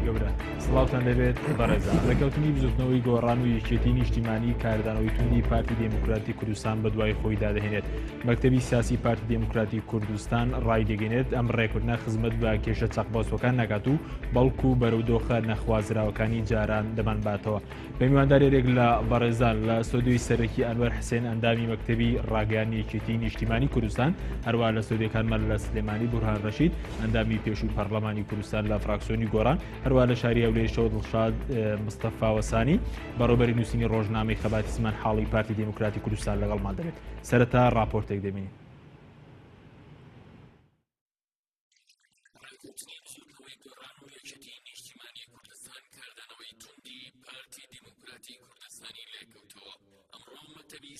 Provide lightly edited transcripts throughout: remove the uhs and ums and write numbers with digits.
گەورە سڵاوتان لەبێت بەڕێزان ڕێکەوتنی بزوتنەوەی گۆڕان و یەکێتی نیشتیمانی کاردانەوەی توندی پارتی دموکراتی کوردستان بە دوای خۆی دادەهێنێت مەکتەبی سیاسی پارتی دموکراتی کوردستان ڕای دەگەێنێت ئەم ڕێکوتنە خزمەت بە کێشە چەقباسوەکان ناکات و بەڵکو بەرەو دۆخە نەخوازراوەکانی جاران دەمانباتەوە بە میواندارێک لە بەڕێزان لە سۆدوی سەرەکی ئەنوەر حسێن ئەندامی مەکتەبی ڕاگەیاندنی یەکێتی نیشتیمانی کوردستان هەروە لە سۆدیەکانمان لە سلێمانی بورهان ڕەشید ئەندامی پێشووی پەرلەمانی کوردستان لە فراکسیۆنی گۆڕان هەروە لە شاری هەولێر شەو دڵشاد مستەفا وەسانی بەڕێوەبەری نووسینی ڕۆژنامەی خەباتی زمان حاڵی پارتی دموکراتی کوردستان لەگەڵمان دەبێت سەرەتا راپۆرتێک دەبینین.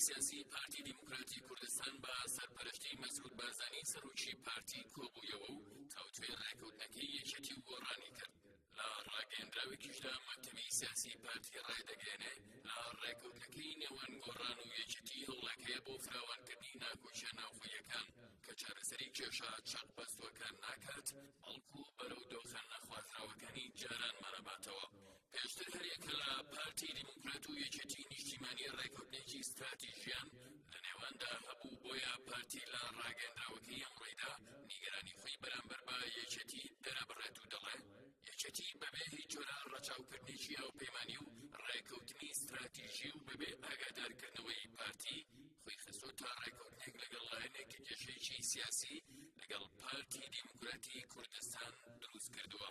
سیاسی پارتی دموکراتی کوردستان با سەرپەرشتی مەسعود بارزانی سەرۆکی پارتی کۆبوویەوە و تاوتوێ ڕێکەوتنەکەی یەکێتی و گۆڕانی کرد. لە ڕاگەیەندراوێکیشدا مەکتەبی سیاسی پارتی ڕایدەگەێنێ لە ڕێکەوتنەکەی نێوان گۆڕان و یەکێتی هەوڵەکەیە بۆ فراوانکردنی ناکۆچیە ناوخۆییەکان کە چارەسەری کێشە چاقبەستوەکان ناکات بەڵکو بەرەو دۆخە نەخوازراوەکانی جاران مەرەباتەوە. پێشتر هەرێکە لە پارتی دموکرات و یەکێتی نیشتیمانی ڕێکەوتنێکی استراتیژیان لە نێواندا هەبوو بۆیە پارتی لە ڕاگەندراوەکەی ئەمڕۆیدا نیگەرانی خۆی بەرامبەر بە یەکێتی دەرەبڕێت و دەڵێ یەکێتی بەبێ هیچ جۆرە ڕەچاوکردنێکی هاوپەیمانی و ڕێکەوتنی استراتیژی و بەبێ ئاگادارکردنەوەی پارتی خۆی خستۆتە ڕێکەوتنێک لەگەڵ لایەنێکی کێشەیەکی سیاسی لەگەڵ پارتی دموکراتی کوردستان دروست کردووە.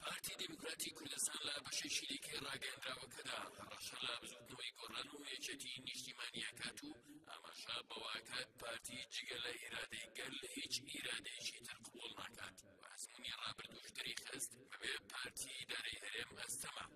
پارتی دموکراتی کوردستان لە بەشێکی دیکەی ڕاگەیاندراوەکەدا ڕەشە لە بزوتنەوەی گۆڕان و یەکێتی نیشتیمانیەکات و ئاماژە بەواکات پارتی جگە لە ئیرادەی گەل هیچ ئیرادەیەکی تر قبوڵ ناکات و ئەزموونی ڕابردووش دەریخست بەبێ پارتی دارەی هەرێم ئەستەما.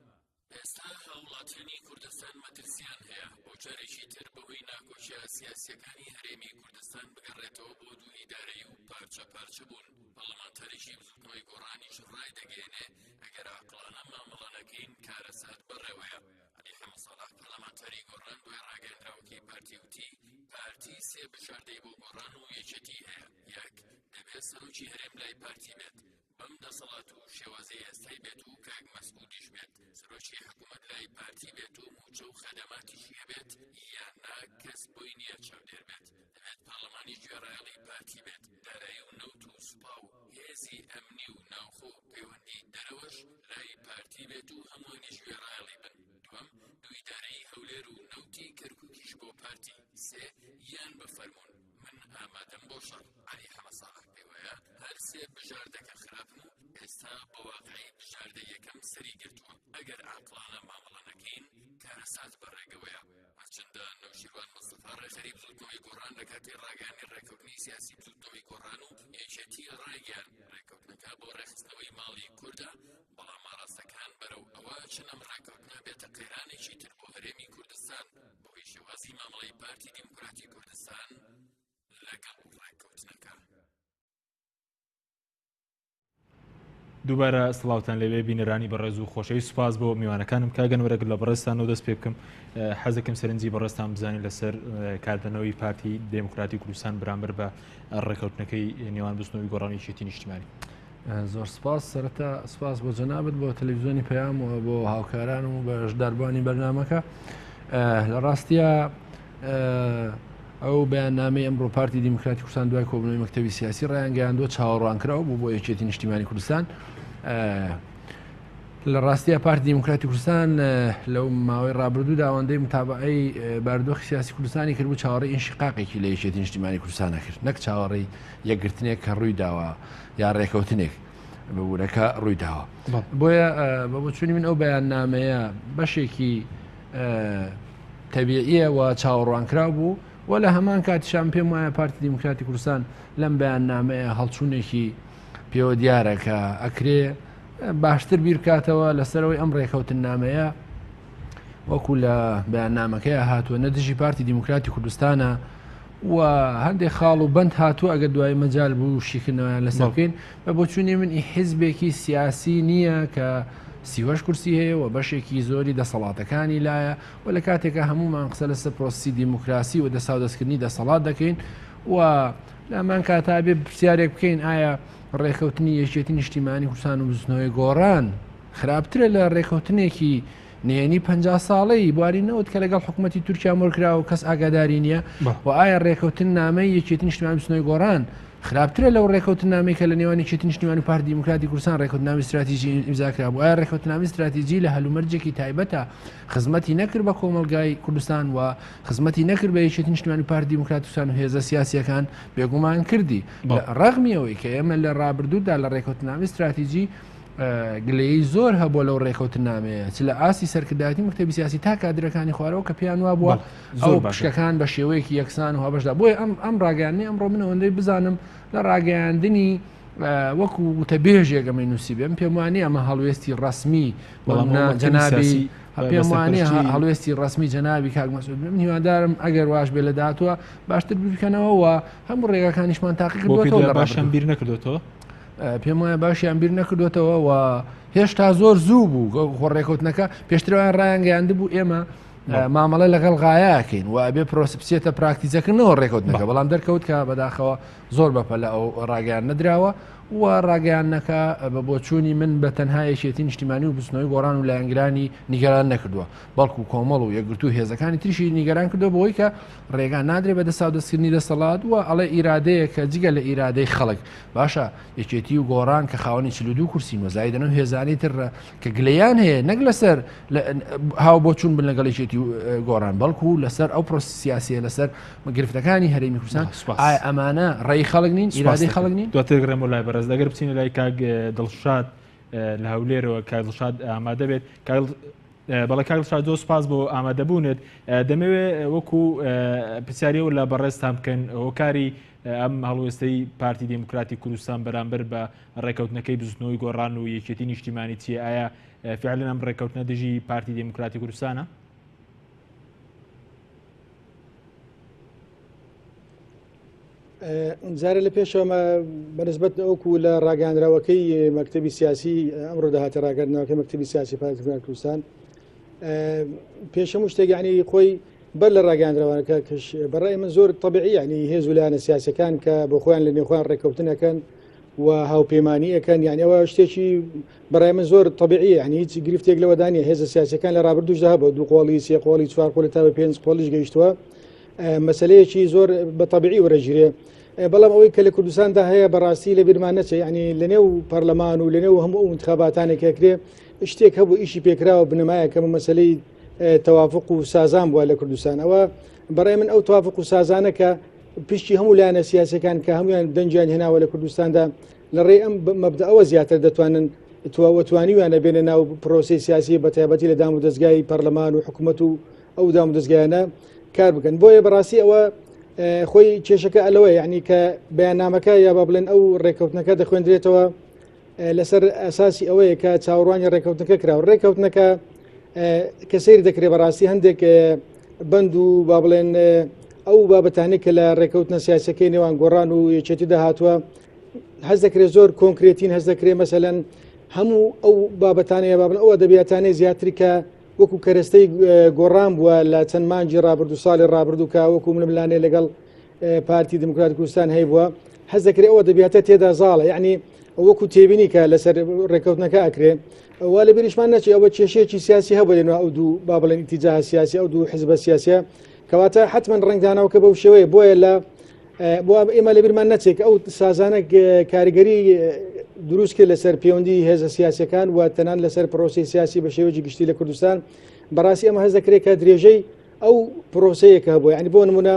ئێستا هەوڵاتیانی کوردستان مەترسیان هەیە بۆ جارێکی تر بەهۆی ناکۆچیە سیاسیەکانی هەرێمی کوردستان بگەڕێتەوە بۆ دوو ئیدارەی و پارچە پارچە بوون. پەرلەمانتاریشی بزوتنەوەی گۆڕانیش ڕای دەگەێنێ ئەگەر عاقڵانە مامەڵانەکەین کارەسات بەڕێوەیە. عەلی حەمەد ساڵح پەرلەمانتاری گۆڕان دوای ڕاگەیاندراوەکەی پارتی وتی پارتی سێ بژاردەی بۆ گۆڕان و یەکێتی هەیە. یەک دەبێت سەرۆکی هەرێم لای پارتی بێت بەم دەسەڵات و شێوازەی ئێستای بێت و کاک مەسعودیش بێت سەرۆکی حکوومەت لای پارتی بێت و موچە و خەدەماتیشی هەبێت یان نا کەس بۆی نییە چاودێر بێت. دەبێت پاڵەمانی گوێڕایەڵی پارتی بێت دارایی و نەوت و سوپا و هێزی ئەمنی و ناوخۆ و پەیوەندی دەرەوەش لای پارتی بێت و هەمووانیش گوێڕایەڵی بن. دووەم دوو ئیدارەی هەولێر و نەوتی کەرکووکیش بۆ پارتی. سێ یان بە فەرموون من ئامادەم بۆ شەڕ. عەلی حەمەد ساڵح پێوەیە هەر سێ بژاردەکە خراپن و ئێستا بە واقعی بژاردە یەکەم سەری گرتووە. ئەگەر عاقڵانە مامەڵانەکەین کارەسات بەڕێگەوەیە. هەرچەندە نەوشیروان مستەفا ڕێخەری بزوتنەوەی گۆڕان لە کاتی ڕاگەیاندنی ڕێکەوتنی سیاسی بزوتنەوەی گۆڕان و یەکێتی ڕایگەیاند ڕێکەوتنەکە بۆ ڕێخستنەوەی ماڵی کوردە بەڵام ئاراستەکان بەرەو ئەوە چنەم ڕێکەوتنە بێتە قەیرانێکی تر بۆ هەرێمی کوردستان بۆی شێوازی مامەڵەی پارتی دموکراتی کوردستان لەگەڵ ڕێکەوتنەکە. دووبارە سڵاوتان لەوێ بینەرانی بەڕێز و خۆشەوی سوپاس بۆ میوانەکانم کاگەنوەرەك لە بەڕێستان و دەست پێ بکەم حەزەکەم سەرنجی بەڕێستان بزانین لەسەر کاردانەوەی پارتی دموکراتی کوردستان بەرامبەر بە ڕێکەوتنەکەی نێوان بستنەوەی گۆڕانی یەکێتی نیشتیمانی. زۆر سپاس. سەرەتا سپاس بۆ جەنابەت بۆ تەلەڤیزیۆنی پەیام و بۆ هاوکارانم و بەشداربوانی بەرنامەکە. لە ڕاستیە ئەو بەیاننامەی ئەمڕۆ پارتی دموکراتی کوردستان دوای کۆبوونەوەی مەکتەبی سیاسی ڕایانگەیاندووە چاوەڕوانکراوە بوو بۆ یەکێتی نیشتیمانی کوردستان. لە ڕاستیە پارتی دموکراتی کوردستان لەو ماوەی ڕابردوودا ئەوەندەی متابعەی باردۆخی سیاسی کوردستانی کرد بوو چاوەڕێی ئینشقاقێکی لە یەکێتی نیشتیمانی کوردستان نەکرد نەک چاوەڕێی یەکگرتنێک کە ڕووی داوە یا ڕێکەوتنێک بەبوورەکە ڕووی داوە. بۆیە بە بۆچوونی من ئەو بەیاننامەیە بەشێکی تەبیعیە و چاوەڕوانکراو بوو و لە هەمان کاتیشان پێم وایە پارتی دموکراتی کوردستان لەم بەیاننامەیە هەڵچوونێکی پێوە دیارە کە ئەکرێ باشتر بیرکاتەوە لەسەرەوەی ئەم ڕێکەوتنامەیە وەکو لە بەیاننامەکەیە هاتووە نەدژی پارتی دموکراتی کوردستانە و هەندێک خاڵ و بەند هاتووە ئەگەر دوای مەجال بوو شیکردنەوەیان لەسەر بکەین بە بۆچوونی من حیزبێکی سیاسی نییە کە 38 کورسی هەیە و بەشێکی زۆری دەسەڵاتەکانی لایە و لە کاتێکە هەمومان قسە لەسەر پرۆسی دیموکراسی و دەسەڵاتدەستکردنی دەسەڵات دەکەین و لەمان کاتابێ پرسیارێک بکەین ئایا ڕێکەوتنی یەکێتی نیشتیمانی کوردستان و بزوتنەوەی گۆڕان خراپترە لە ڕێکەوتنێکی نێنی 50 ساڵەی بوارینەوەت کە لەگەڵ حکوومەتی تورکیا مۆرکرا و کەس ئاگاداری نییە و ئایا ڕێکەوتن نامەی یەکێتی نیشتیمانی بچنەوەی گۆڕان خراپترە لەو ڕێکەوتن نامەی کە لە نێوانی یەکێتی نیشتیمانی و پارتی دیموکراتی کوردستان ڕێکەوتنامی استراتیژی ئیمزاکرا بوو. ئایا ڕێکەوتنامی استراتیژی لە هەلومەرجێکی تایبەتە خزمەتی نەکرد بە کۆمەلگای کوردستان و خزمەتی نەکرد بە یەکێتی نیشتیمانی و پارتی دیموکراتی کوردستان و هێزە سیاسیەکان بێگومان کردی ڕەغمیەوەی کە ئێمە لە ڕابردوودا لە ڕێکەوتنامی استراتیژی گلەیەی زۆر هەبووە لەو ڕێکەوتنامەیە چ لە ئاسی سەرکردایەتی مەکتەبی سیاسی تا کادرەکانی خوارەوە کە پێیان وا بووە ئەو پشکەکان بە شێوەیەکی یەکسان و هەبەشدا بۆیە ئەم ڕاگەیاندنی ئەمڕۆ من ئەوەندەی بزانم لە ڕاگەیاندنی وەکو وتەبێژێک ئەمەی نووسیبێ ئەم پێم وانێ ئەمە هەڵوێستی ڕەسمی جەنابی پێم وانێ هەڵوێستی ڕسمی جەنابی کاک مەسعود بێ. من هیوادارم ئەگەر واش بێ لە داهاتوە باشتر بکەنەوە و هەموو ڕێگەکانیشمان تاقی کردووەتەوە باشم بیر نەکردوێتەوە پێم وایە باشیان بیر نەکردوێتەوە و هێشتا زۆر زوو بوو خۆڕێکەوتنەکە پێشترەوەیان ڕایانگەیاندە بوو ئێمە مامەڵە لەگەڵ غایاکەین و ئەبێ پرۆسپسیێتە پراکتیزەکردنەوە ڕێکەوتنەکە بەڵام دەرکەوت کە بەداخەوە زۆر بەپە لە ئەو ڕاگەیان نەدراوە و ڕاگەیانەکە بە بۆچوونی من بە تەنها یەکێتی نیشتیمانی و بستنەوەی گۆڕان و لایەنگرانی نیگەران نەکردووە بەڵکو کۆمەڵ و یەکگرتوو هێزەکانی تریشی نیگەران کردو بۆی کە ڕێگان نادرێت بە دەسا و دەستکردنی دەسەڵات و ئەڵێ ئیرادەیە کە جگە لە ئیرادەی خەڵک باشە یەکێتی و گۆڕان کە خاوەنی 42 کورسین و زایدنەوە هێزانی تر کە گلەیان هەیە نەک لەسەر هاو بۆچوون بن لەگەڵ یەکێتی و گۆڕان بەڵکو لەسەر ئەو پرۆسی سیاسیە لەسەر گرفتەکانی هەرێمی کوردستان ئایا ئەمانە ڕێی خەڵک نین ئیرادەی خەڵک نین دواتر گرێم و لای بەڕێز دەگەر بچینە لای کاک دڵشاد لە هەولێرەوە کاک دڵشاد ئامادە بێت بەڵێ کاک دڵشاد زۆر سوپاس بۆ ئامادەبوونێت دەمەوێت وەکو پرسیاریەوە لە بەڕێزتان بکەن هۆکاری ئەم هەڵوێستەی پارتی دیموکراتی کوردستان بەرامبەر بە ڕێکەوتنەکەی بزوتنەوەی گۆڕان و یەکێتی نیشتیمانی چیە ئایا فعلا ئەم ڕێکەوتنە دژی پارتی دیموکراتی کوردستانە؟ جارە لە پێشەوە بەنسبەت ئەوکو لە ڕاگەاندراوەکەی مەکتەبی سیاسی ئەمڕۆ داهاتە ڕاگەاندنەوەکەی مەکتەبی سیاسی پارتی کوردستان پێشەمو شتێک یعنی خۆی بەر لە ڕاگەاندراوانەکە کەش بەڕای من زۆر طبیعی یعنی هێز و لایەنە سیاسەکان کە بۆ خۆیان لە نێوخۆیان ڕێکەوتنەکەن و هاوپەیمانیەکەن یعنی ئەوە شتێکی بەڕای من زۆر طبیعی یعنی هیچ گرفتێک لەوەدانە هێزە سیاسەکان لە ڕابردووشدا هەبوو دوو قۆڵی سێ قۆڵی چوار قۆڵی تا بە 5 قۆڵیش گەیشتووە مەسلەیەکی زۆر بە طبیعی وەرەگیرێ بەڵام ئەوەی کە لە کوردستاندا هەیە بەڕاستی لە بیرمان نەچێ یعنی لەنێو پەرلەمان و لەنێو هەموو ئەو انتخاباتانێکەکرێ شتێک هەبوو ئیشی پێکراوە بنەمایە کە مەسلەی تەوافق و سازان بووە لە کوردستان ئەوە بەڕای من ئەو تەوافق و سازانە کە پشتی هەموو لایەنە سیاسەکان کە هەمویان دەنجیان هێناوە لە کوردستاندا لە ڕێی ئەم مەبدەئەوە زیاتر دەتوانن توانیوانە بێنە ناو پرۆسی سیاسی بە تایبەتی لە دام و دەستگای پەرلەمان و حکوومەت و ئەو دام و دەستگایانە کار بکەن بۆیە بەڕاستی ئەوە خۆی کێشەکە ئەلەوە یعنی کە بەیاننامەکە یا با بڵێن ئەو ڕێکەوتنەکە دەخوێندرێتەوە لەسەر ئەساسی ئەوەیە کە چاوەڕوانی ڕێکەوتنەکە کراوە ڕێکەوتنەکە کە سەیری دەکرێت بەڕاستی هەندێک بند و با بڵێن ئەو بابەتانێک کە لە ڕێکەوتنە سیاسەکەی نێوان گۆڕان و یەکێتی داهاتووە هەز دەکرێت زۆر کۆنکرێتین هەز دەکرێت مەسەلەن هەموو ئەو بابەتانەیە با بڵێن ئەوە دەبیاتانەی زیاتری کە وەکو کەرەستەی گۆڕان بووە لە چەند مانجی ڕابردوو ساڵی ڕابردوو کە وەکو ململانێ لەگەڵ پارتی دموکراتی کوردستان هەیە بووە هەز دەکرێت ئەوە دەبیاتە تێدا زاڵە یعنی وەکو تێبینی کە لەسەر ڕێکەوتنەکە ئەکرێ وا لە بیریشمان نەچێت ئەوە کێشەیەکی سیاسی هەبوو لەنێو ئەو دوو با بڵێن ئیتیجاه سیاسی ئەو دوو حزبە سیاسیە کەواتە حتمما ڕنگدانەوەکە بەو شێوەیە بۆیە لە بۆ ئێمە لە بیرمان نەچێت ئەو سازانە کاریگەری دروست کرد لەسەر پەیوەندی هێزە سیاسەکان و تەنان لەسەر پرۆسی سیاسی بە شێوەیەکی گشتی لە کوردستان بەڕاستی ئەمە هەز دەکرێت کە درێژەی ئەو پرۆسەیەکە هەبووە ینی بۆ نمونە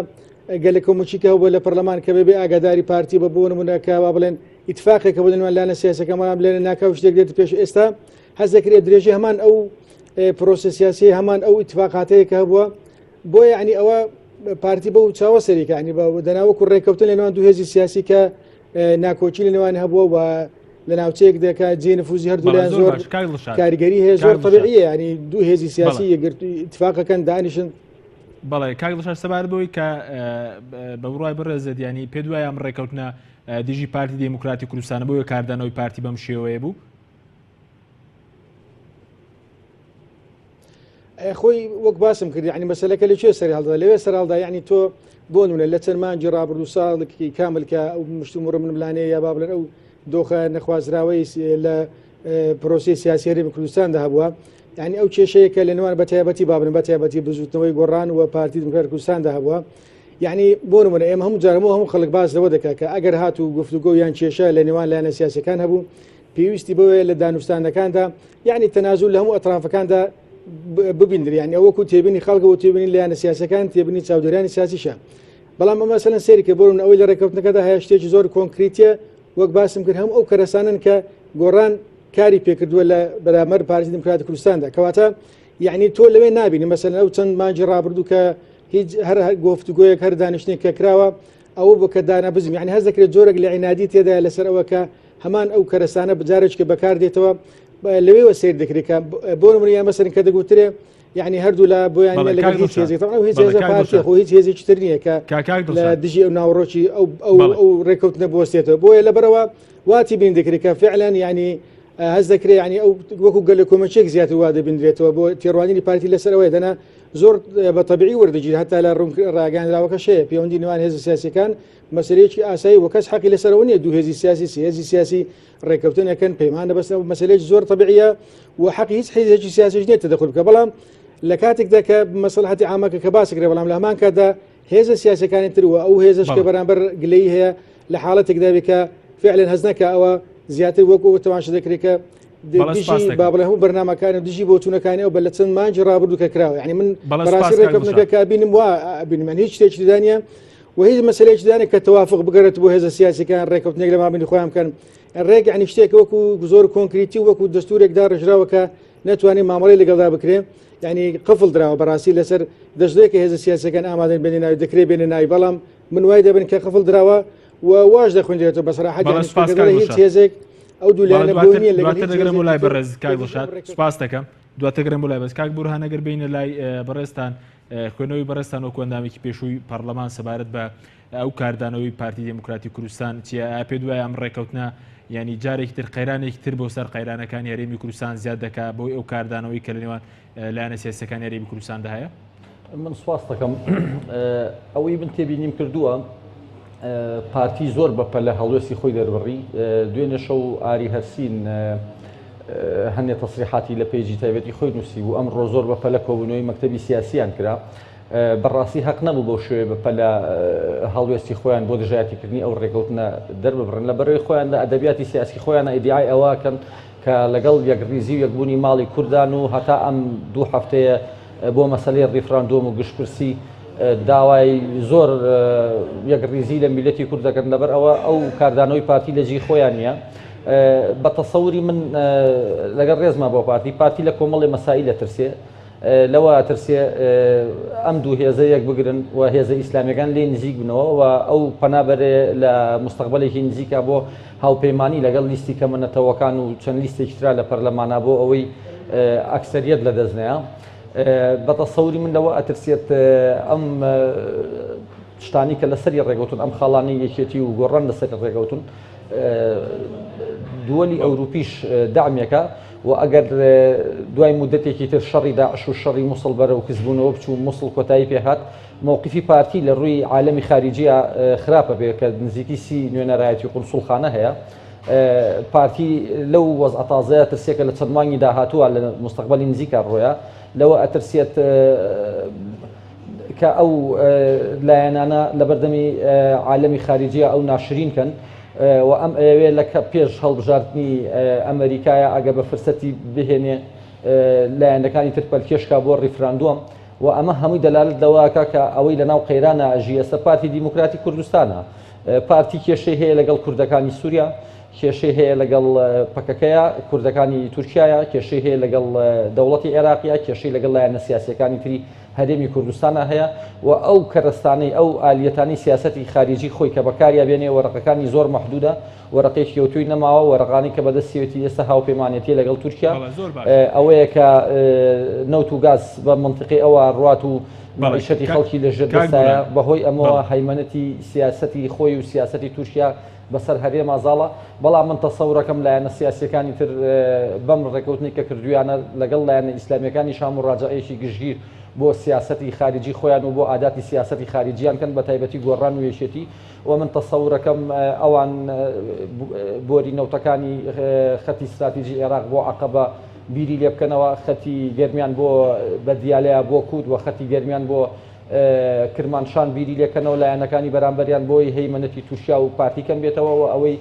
گەلە کۆمەچیکە هەبووە لە پەرلەمان کە بێ ئاگاداری پارتی بە بۆ نمونەکە وا بڵێن ئیتفاقێکە بۆ نێوان لایەنە سیاسەکەمان لێنە ناکاو شتێک دێت پێش ئێستا هەز دەکرێت درێژەی هەمان ئەو پرۆسە سیاسی هەمان ئەو ئیتفاقاتەیەکە هەبووە بۆ یعنی ئەوە پارتی بە و چاوە سەریکە ینی بە دەناوەکو ڕێکەوتن لە نێوان دوو هێزی سیاسی کە ناکۆچی لە نێوان هەبووە و لە ناوچەیەک دەکە جێ نفوزی هەردوولیان زۆر کاریگەری هەیە زۆر طبیعیە ینی دوو هێزی سیاسی اتفاقەکەن دانیشن بەڵێ کاک دڵشاد سەبار بۆی کە بە بڕای بڕێزت ینی پێ دوای ئەم ڕێکەوتنە دژی پارتی دیموکراتی کوردستانە بۆیە کاردانەوەی پارتی بەم شێوەیە بوو خۆی وەک باسم کرد ینی مەسەلەکە لەکوێ سەری هەڵدا لەوێ سەر هەڵدا ینی تۆ بۆ نمونە لە چەند مانجی ڕابردوو ساڵێکی کامل کە ئەو مشتومڕە من بلانەیە یا با بڵێن ئەو دۆخە نەخوازراوەی لە پرۆسی سیاسی هەرێمی کوردستاندا هەبووە یعنی ئەو کێشەیەکە لە نێوان بەتایبەتی بابن بەتایبەتی بزوتنەوەی گۆڕان و پارتی دموکراتی کوردستاندا هەبووە یعنی بۆ نمونە ئێمە هەموو جارەمەوە هەموو خەڵک باس لەوە دەکات کە ئەگەر هاتوو گفتوگۆ یان کێشە لە نێوان لایەنە سیاسەکان هەبوو پێویستی بەوەیە لە دانوستانەکاندا یعنی تەنازول لە هەموو ئەطرافەکاندا ببیندر یعنی ئەوەکو تێبینی خەڵکە و تێبینی لایەنە سیاسەکان تێبینی چاودێرانی سیاسیشە بەڵام ئەمە مەسەلەن سێری کە بۆن ئەوەی لە ڕێکەوتنەکەدا هەیە شتێکی زۆر کۆنکریتە وەک باسم کرد هەموو ئەو کەرەسانن کە گۆڕان کاری پێکردووە لە بەرامبەر پارتی دموکراتی کوردستاندا کەواتە یعنی تۆ لەوێ نابینی مەسەلەن ئەو چەند مانجی ڕابردوو کە هیچ هەر گفتوگۆیەک هەر دانیشتێک کە کراوە ئەوە بۆ کە دانەبزم یعنی هەز دەکرێت جۆرێک لە عینادی تێدایە لەسەر ئەوە کە هەمان ئەو کەرەسانە بجارێککە بەکار دێتەوە لەوێوە سیر دەکرێت کە بۆ نمونە مەسەرن کە دەگوترێ یعنی هەردوو لە بۆیان لەگەڵ هیچ هێزێک هیچ هێزە پارتی خۆ هیچ هێزێکی تر نییە کە لە دژی ئەو ناوڕۆکی ئەو ڕێکەوتنە بۆستێتەوە بۆیە لەبەرەوە واتی بین دەکرێت کە فعلا یعنی هەز دەکرێت ینی ئەو وەکو گەلە کۆمەچێک زیاتر وا دەبیندرێتەوە بۆ تێڕوانینی پارتی لەسەر ئەوەیە دەنا زۆر بە تەبیعی وەردەگیر هەتا لە ڕاگەاندراوەکە شەیە پەیوەندی نێوان هێز سیاسیەکان مەسەلەیەکی ئاسایی و کەس حەقی لەسەرەوە نیە دوو هێزی سیاسی هێزی سیاسی ڕێکەوتنەکەن پەیمانە بەس مەسەلەیەکی زۆر تەبیعیە و حەقی هیچ هێزێکی سیاسیش نییە تەدەخل بکە بەڵام لە کاتێکدا کە مەسلحەتی عامەکە کە باسکرێ بەڵام لە هەمان کاتدا هێزە سیاسەکانی ترەوە ئەو هێزش کە بەرامبەر گلەی هەیە لە حاڵەتێکدا بکە فعلا هەز نەکە ئەوە زیاتر وەکو تەماشا دەکرێت کە دژی بابڵە هەموو بەرنامەکانە دژی بۆ چوونەکانی ئەو بە لە چەند مانجی ڕابردوو کە کراوە یعنی من بەڕاستی ڕێکەوتنەکە کە بینم وا بینم هیچ شتێکی دانیە و هیچ مەسەلەیەکی دانێت کە تەوافق بگەڕێت بۆ هێزە سیاسیەکان ڕێکەوتنێک لە مابینی خۆیان بکەن ڕێک یعنی شتێک وەکو زۆر کۆنکریتی وەکو دەستورێکدا ڕژراوە کە نەتوانێت مامەڵەی لەگەڵدا بکرێ یعنی قفڵ درراوە بەڕاستی لەسەر دەستێک کە هێزە سیاسەکان ئامادەن بێنی ناوی دەکرێت بێنە ناوی بەڵام من وای دەبن کە قفڵ درراوە و واش دەخوێنێتەوە بەسەراحەت هیچ هێزێک ئەو دوولایەنە بۆنیە لەگەڵ لای بەڕێز کاک دڵشاد سوپاس دەکەم دواتەگەرم لای بەس کاک بورهان ئەگەر بینە لای بەڕێستان خوێنەوەی بەڕێستان وەکو ئەندامێکی پێشووی پەرلەمان سەبارەت بە ئەو کاردانەوەی پارتی دموکراتی کوردستان چیە پێ دوای ئەم ڕێکەوتنە ینی جارێکی تر قەیرانێکی تر بۆ سەر قەیرانەکان یاریمی کوردستان زیاد دەکات بۆی ئەو کاردانەوەی کە لە نێوان لایەنە سیاسەکان یاریمی کوردستاندا هەیە من سوپاس دەکەم ئەوەی من تێبینیم کردووە پارتی زۆر بەپە لە هەڵوێستی خۆی دەربڕی دوێنێ شەو ئاری هەرسین هەندێک تەسریحاتی لە پێیجی تایبەتی خۆی نووسی و ئەمڕۆ زۆر بەپە لە کۆبوونەوەی مەکتەبی سیاسیان کرا بەڕاستی حەق نەبوو بۆ شوێ بەپە لە هەڵوێستی خۆیان بۆ دژایەتیکردنی ئەو ڕێکەوتنە دەرببڕن لە بەرەوەی خۆیان لە ئەدەبیاتی سیاسی خۆیان ئیدعای ئەوەکەن کە لەگەڵ یەکریزی و یەکبوونی ماڵی کوردان و هەتا ئەم دوو هەفتەیە بۆ مەسەلەی ڕیفراندۆم و گشتپرسی داوای زۆر یەکریزی لە میلەتی کورد دەکەن لەبەر ئەوە ئەو کاردانەوەی پارتی لە جێی خۆیان نیە بە تەسەوری من لەگەڵ ڕێزما بۆ پارتی لە کۆمەڵی مەسائل دەترسێ لەوە ترسێ ئەم دوو هێزە یەک بگرن و هێزە ئیسلامیەکان لێ نزیک بنەوە و ئەو پەنابەرێ لە مستەقبەلێکی نزیکە بۆ هاوپەیمانی لەگەڵ لیستی کەمەنەتەوەکان و چەند لیستێکی ترا لە پەرلەمانە بۆ ئەوەی ئەکسەریەت لە دەستنەیە بە تەسەوری من لەوە ئەترسێت ئەم شتانی کە لەسەری ڕێگەوتن ئەم خاڵانی یەکێتی و گۆڕان لەسەری ڕێگەوتن دووەلی ئەوروپیش دامێکە و ئەگەر دوای مدەتێکی تر شەڕی داعش و شەڕی مووسڵ بەرە و کەسبوونەوە بچوو مووسڵ کۆتایی پێهات مووقفی پارتی لە ڕووی عالەمی خارجیە خراپە بێ کە نزیکی سی نوێنەرایەتی قونسوڵخانە هەیە پارتی لەو وەزعە تازەیە ترسێکە لە چەند مانگی داهاتووە لە مستەقبەلی نزیکە ڕۆیە لەوە ئەترسێت کە ئەو لایەنانە لە بەردەمی عالەمی خارجیە ئەو ناشرین کەن و ئەم ئەوێ لە پێش هەڵبژاردننی ئەمریکایە ئەگە بە فرسەتی بهێنێ لایەنەکانی تر پەلکێشکا بۆ ڕیفراندۆم و ئەمە هەمووی دەلالت لەوەکە کە ئەوەی لە ناو قەیرانە ژیەسە پارتی دیموکراتی کوردستانە پارتی کێشەی هەیە لەگەڵ کوردەکانی سووریا کێشەی هەیە لەگەڵ پەکەکەیە کوردەکانی تورکایە کێشەی هەیە لەگەڵ دەوڵەتی عێراقیە کێشەی لەگەڵ لایەنە سیاسیەکانی تری هەرێمی کوردستانە هەیە و ئەو کەرەستانەی ئەو ئالیەتانی سیاسەتی خارجی خۆی کە بەکاریا بێنێ وەرەقەکانی زۆر مەحدودە وەرەقەیەکی کەوتووی نەماوە وەرەقانی کە بەدەستیەتی ئێستا هاوپەیمانەتی لەگەڵ تورکیا ئەوەیە کە نەوت و گاز بە منطقی ئەوە ڕوات و معیشەتی خەڵکی لەژێر دەستایە بەهۆی ئەمەوە هەیمەنەتی سیاسەتی خۆی و سیاسەتی تورکیا بەسەر هەرێ مازاڵە بەڵام من تەسەورەکەم لایەنە سیاسیەکانی تر بەم ڕێکەوتنی کە کردویانە لەگەڵ لایەنە ئیسلامیەکانی شام و ڕاجعەیەکی گشتگیر بۆ سیاسەتی خارجی خۆیان و بۆ عاداتی سیاسەتی خارجیان کەن بە تایبەتی گۆڕان و یەکێتی و من تەسەورەکەم ئەوان بۆری نەوتەکانی خەتی استراتیژی عێراق بۆ عەقەبە بیری لێ بکەنەوە خەتی گەرمیان بۆ بە دیالەیە بۆ کورد و خەتی گەرمیان بۆ کرمانشان بیری لێکەنەوە لایەنەکانی بەرامبەریان بۆی هەیمەنەتی تووشیا و پارتیکەم بێتەوە و ئەوەی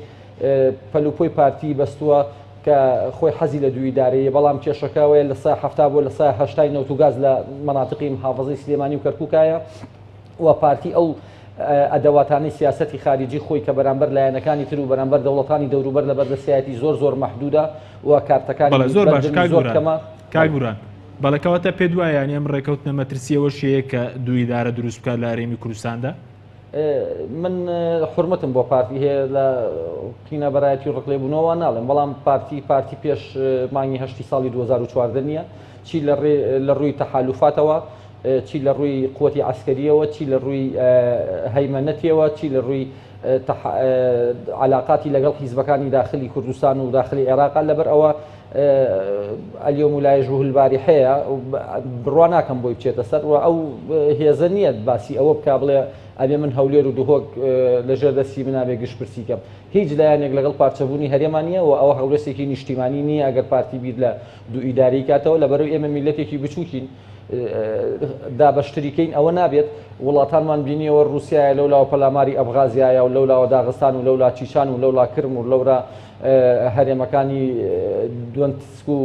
پەلوپۆی پارتی بەستووە کە خۆی حەزی لە دووی دارەیە بەڵام کێشەکەوەیە لە سای هەفتا بۆ لە سای هەشتای نەوتوگاز لە مەناتقی محافەزەی سلێمانی و کەرکووکایە و پارتی ئەو ئەدەواتانەی سیاسەتی خارجی خۆی کە بەرامبەر لایەنەکانی تر و بەرامبەر دەوڵەتانی دەوروبەر لە بەردەستایەتی زۆر مەحدودە و کارتەکانی زۆر باش کاگوران بەڵێکەوەتە پێ دوایە یانی ئەم ڕێکەوتنە مەترسیەوە شەیە کە دووی دارە دروست بکات لە هەرێمی کوردستاندا من حرمەتم بۆ پارتی هەیە لە کینە بەرایەتی و ڕقلێبوونەوە ناڵێم بەڵام پارتی پێش مانگی هەشتی ساڵی 2014 نییە چی لە ڕووی تەحالوفاتەوە چی لە ڕووی قووەتی عسکەریەوە چی لە ڕووی هەیمەنەتیەوە چی لە ڕووی علاقاتی لەگەڵ حیزبەکانی داخلی کوردستان و داخلی عێراق لەبەر ئەوە اليوم لا يجوه البارحەیە بڕوا ناکەم بۆی بچێتە سەر و ئەو هێزە نییە باسی ئەوە بک بڵێ ئەبێ من هەولێر و دوهۆک لەژێر دەستی منابێ گشتپرسی کەم هیچ لایەنێک لەگەڵ پارچەبوونی هەرێمانە و ئەوە هەولێسێکی نیشتیمانی نییە ئەگەر پارتی بیر لە دوو ئیداری کاتەوە لەبەرەوەی ئێمە میلەتێکی بچووکین دابەشتریکەین ئەوە نابێت وڵاتانمان بینیەوە رووسایە لەولاوە پەلاماری ئەبغازیایە و لەولاوە داغستان و لەولا چیشان و لەولا کرم و لەورا هەرێمەکانی دوێنسک و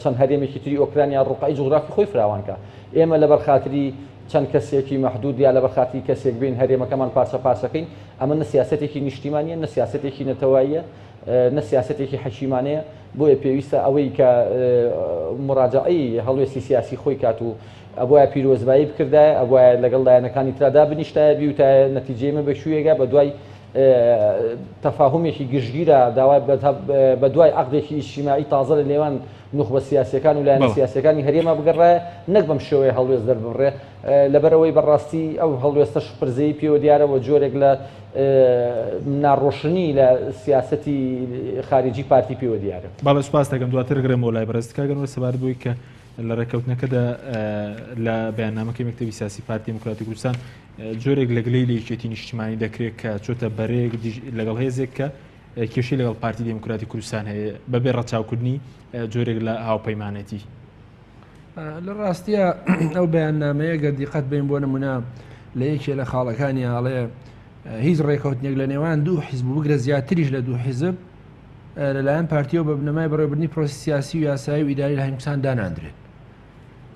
چەند هەرێمێکی تری ئۆکرانیا ڕووقایی جوغرافی خۆی فراوانکە ئێمە لەبەر خاتری چەند کەسێکی مەحدود یا لەبەر خاتری کەسێک بین هەرێمەکەمان پارچە پارچەکەین ئەمە نە سیاسەتێکی نیشتیمانیە نە سیاسەتێکی نەتەواییە نە سیاسەتێکی حەشیمانەیە بۆیە پێویستە ئەوەی کە مراجعەی هەڵوێستی سیاسی خۆی کات و ئەوە پیرۆزبایی بکردایە ئەوە لەگەڵ لایەنەکانی ترادا بنیشتایە بیوتایە نەتیجەیمە بە شوویەگە بە دوای تەفاهمێکی گشتگیرە داوای بە دوای عەقدێکی ئیجتیماعی تازە لە لێوان نوخبە سیاسیەکان و لایەنە سیاسیەکانی هەرێما بگەڕایە نەک بەم شێوەیە هەڵوێست دەربڕێ لەبەرەوەی بەڕاستی ئەو هەڵوێستە پرزەی پێوە دیارەوە جۆرێک لە ناڕۆشنی لە سیاسەتی خارجی پارتی پێوە دیارە باڵە سوپاس دەکەم دواتر گرێمەوە لای بەڕێستکەگەنەوە سەبارەت بۆی کە لە ڕێکەوتنەکەدا لە بەیاننامەکەی مەکتەبی سیاسی پارتی دموکراتی کوردستان جۆرێک لە گلەی لە یەکێتی نیشتیمانی دەکرێت کە چۆتە بەرێک لەگەڵ هێزێک کە کێشەی لەگەڵ پارتی دموکراتی کوردستان هەیە بەبێ ڕەچاوکردنی جۆرێک لە هاوپەیمانەتی لە ڕاستیە ئەو بەیاننامەیە گە دیقەت بین بۆ نمونە لە یەکێ لە خاڵەکانی هاڵەیە هیچ ڕێکەوتنێک لە نێوان دوو حیزب بگرە زیاتریش لە دوو حیزب لەلایەن پارتیەوە بە بنەمای بەڕێوەبردننی پرۆسی سیاسی و یاسایی و ئیداری لە هەرێمکوردستان داناندرێت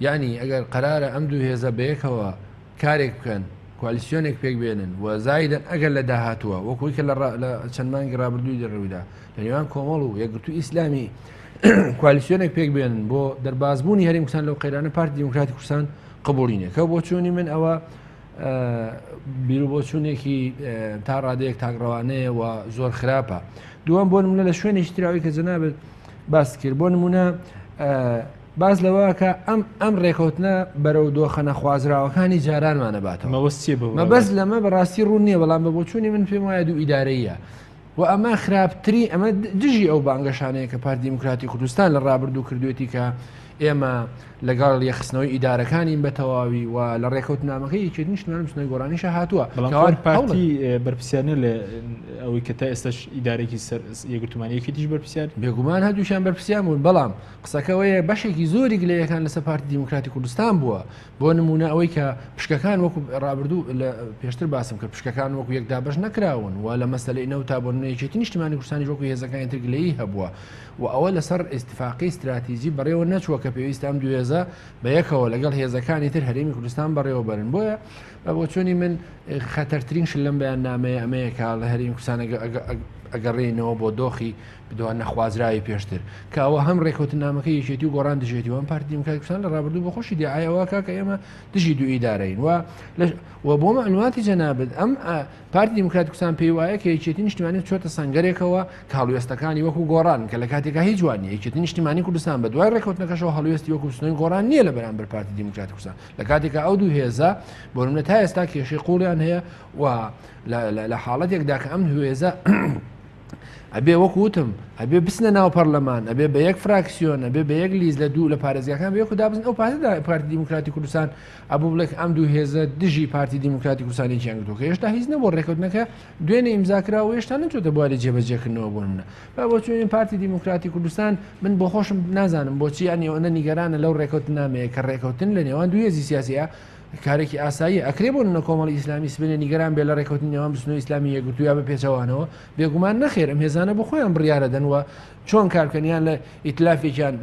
یعنی ئەگەر قەرارە ئەم دوو هێزە بەیەکەوە کارێک بکەن کوالیسیۆنێک پێک بێنن و زایدن ئەگەر لە داهاتووە وەکوی کە لە چەند مانگی ڕابردووی دەڕوویدا لە نێوان کۆمەڵ و یەکگرتووی ئیسلامی کوالیسیۆنێک پێک بێنن بۆ دەربازبوونی هەرێمی کوردستان لەو قەیرانە پارتی دموکراتی کوردستان قبوڵینە کە بۆ چوونی من ئەوە بیر و بۆچوونێکی تا ڕادەیەک تاگڕەوانەیە و زۆر خراپە دووەم بۆ نمونە لە شوێنی تراوی کە جەنابێت باس کرد بۆ نمونە باز لەوە کە ئەم ڕێکەوتنە بەرەو دۆخەنە خوازراوەکانی جارانمانەباتەوە مەبەست لەمە بەڕاستی ڕوون نییە بەڵام بە بۆچوونی من پێم وایە دوو ئیدارەیە و ئەمە خراپتری ئەمە دژی ئەو بانگەشانەیە کە پارتی دموکراتی کوردستان لە ڕابردوو کردوێتی کە ئێمە لەگەڵ یەخستنەوەی ئیدارەکانین بە تەواوی و لە ڕێکەوتنامەکەی یەکێت نیشتمان بچنەوەی گۆڕانیشە هاتووە بەڵام پارتی بەرپرسیانە لە ئەوەی کە تا ئێستاش ئیدارێکی یەکگرتومانیەکی تیش بەرپرسیار بێگومان هەردووشیان بەرپرسیان بوون بەڵام قسەکەوەیە بەشێکی زۆری گلەیەکان لەسەر پارتی دموکراتی کوردستان بووە بۆ نمونە ئەوەی کە پشکەکان وەکو ڕابردوو لە پێشتر باسم کرد پشکەکان وەکو یەکدا بەش نەکراون و لە مەسەلەی نەوتا بۆ یەکێتی نیشتیمانی کوردستانی وەکو هێزەکانی تر گلەیی هەبووە و ئەوە لەسەر ئیستیفاقی استراتیژی بەڕێوە نەچووە کە پێویستە ئەم دوو هێزە بەیەکەوە لەگەڵ هێزەکانی تر هەرێمی کوردستان بەڕێوە بەرن بۆیە بە بۆ چۆنی من خەتەرترین شت لەم بەیاننامەیە ئەمەیە کە لە هەرێمی کوردستان ئەگەڕێنەوە بۆ دۆخی بدوان نەخوازراوی پێشتر کاوە هەم ڕێکوتنامەکە یەکێتی و گۆڕان دژێتی وان پارتی دیموکراتی کوردستان لە ڕابردوو بە خۆشی دیعایەوە کاکە ئێمە دژی دوو ئیدارەین و بۆ معلوماتی جەنابەت ئەم پارتی دیموکراتی کوردستان پێی وایە کە یەکێتی نیشتیمانی چۆتە سەنگەرێکەوە کاڵوێستەکانی وەکو گۆڕان کە لە کاتێکا هیچ وان نیە یەکێتی نیشتیمانی کوردستان بە دوای ڕێکوتنەکەشەوە هەڵوێستی وەکو سنووی گۆڕان نییە لە بەرامبەر پارتی دیموکراتی کوردستان لە کاتێکا ئەو دوو هێزە بۆ نمونە تا ئێستا کێشەی قوڵیان هەیە و لە حاڵەتێکدا کە ئەم هێزە ئەبێ وەکوتم ئەبێ بسنە ناو پەرلەمان ئەبێ بە یەک فراکسیۆن ئەبێ بە یەک لیز لە دوو لە پارێزگاکان بە یەک دابزن ئەو پارتی دیموکراتی کوردستان ئەبوو بڵێک ئەم دوو هێزە دژی پارتی دیموکراتی کوردستانی چیانگرتوکە هێشتا هیچ نەبوو ڕێکەوتنەکە دوێنێ ئیمزاکرا و هێشتا نەچۆتە بواری جێبەجێکردنەوە بۆ منە بۆ چۆنین پارتی دیموکراتی کوردستان من بۆ خۆشم نازانم بۆچی ئەنێوەنە نیگەرانە لەو ڕێکەوتنامەیە کە ڕێکەوتن لە نێوان دوو هێزی سیاسیە کارێکی ئاسایی ئەکرێ بۆ نە کۆمەڵی ئیسلامی سبێنە نیگەران بێ لە ڕێکەوتنی نێوان بستنەوەی ئیسلامی یەکگرتوو یا بە پێچەوانەوە بێگومان نەخێر ئەم هێزانە بۆ خۆیان بڕیارە دەنوە چۆن کارکردنیان لە ئیتلافێکیان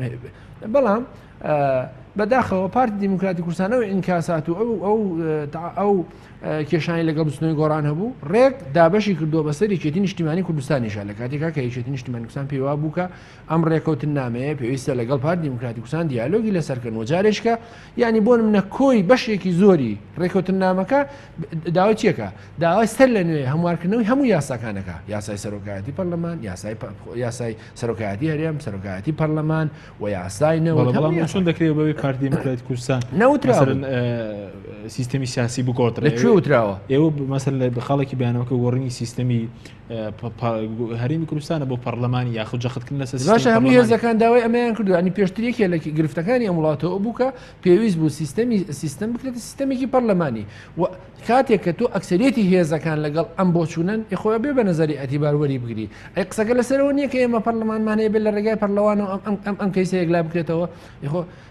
بەڵام بەداخەوە پارتی دیموکراتی کوردستانەوە ئینکاسات و ئەو کێشانی لەگەڵ بستنەوەی گۆڕان هەبوو ڕێک دابەشی کردووە بەسەر یەکێتی نیشتیمانی کوردستانیشە لە کاتێکا کە یەکێتی نیشتیمانی کوردستان پێی وا بوو کە ئەم ڕێکەوتن نامەیە پێویستە لەگەڵ پارتی دیموکراتی کوردستان دیالۆگی لەسەرکردنەوە جارێشکە یعنی بۆ منە کۆی بەشێکی زۆری ڕێکەوتن نامەکە داوای چیەکە داوای سەر لە نوێ هەموارکردنەوەی هەموو یاساکانەکە یاسای سەرۆکایەتی پەرلەمان یاسای سەرۆکایەتی هەرێم سەرۆکایەتی پەرلەمان و یاسای نەوت چۆن دەکرێت بەوەی پارتی دیموکراتی کوردستان نەوتراون سیستەمی سیاسی بگۆڕێت لەکوێ وتراوە ئێوە مەسەل بە خاڵێکی بیانەوەکە گۆڕینی سیستەمی هەرێمی کوردستانە بۆ پەرلەمانی یاخود جەختکردن لەسەر باشە هەموو هێزەکان داوای ئەمەیان کردو ئەنی پێشترێکی لە گرفتەکانی ئەم وڵاتەوە بوو کە پێویست بوو سیستەم بکرێتە سیستەمێکی پەرلەمانی و کاتێک کە تۆ ئەکسەریەتی هێزەکان لەگەڵ ئەم بۆچوونن خۆی بێ بە نەزەری ئەتیباروەری بگری ئەی قسەکە لەسەرەوە نییە کە ئێمە پەرلەمانمانەیە بێت لە ڕێگای پەرلەوانەوە ئەم کەیسەیەک لا بکرێتەوە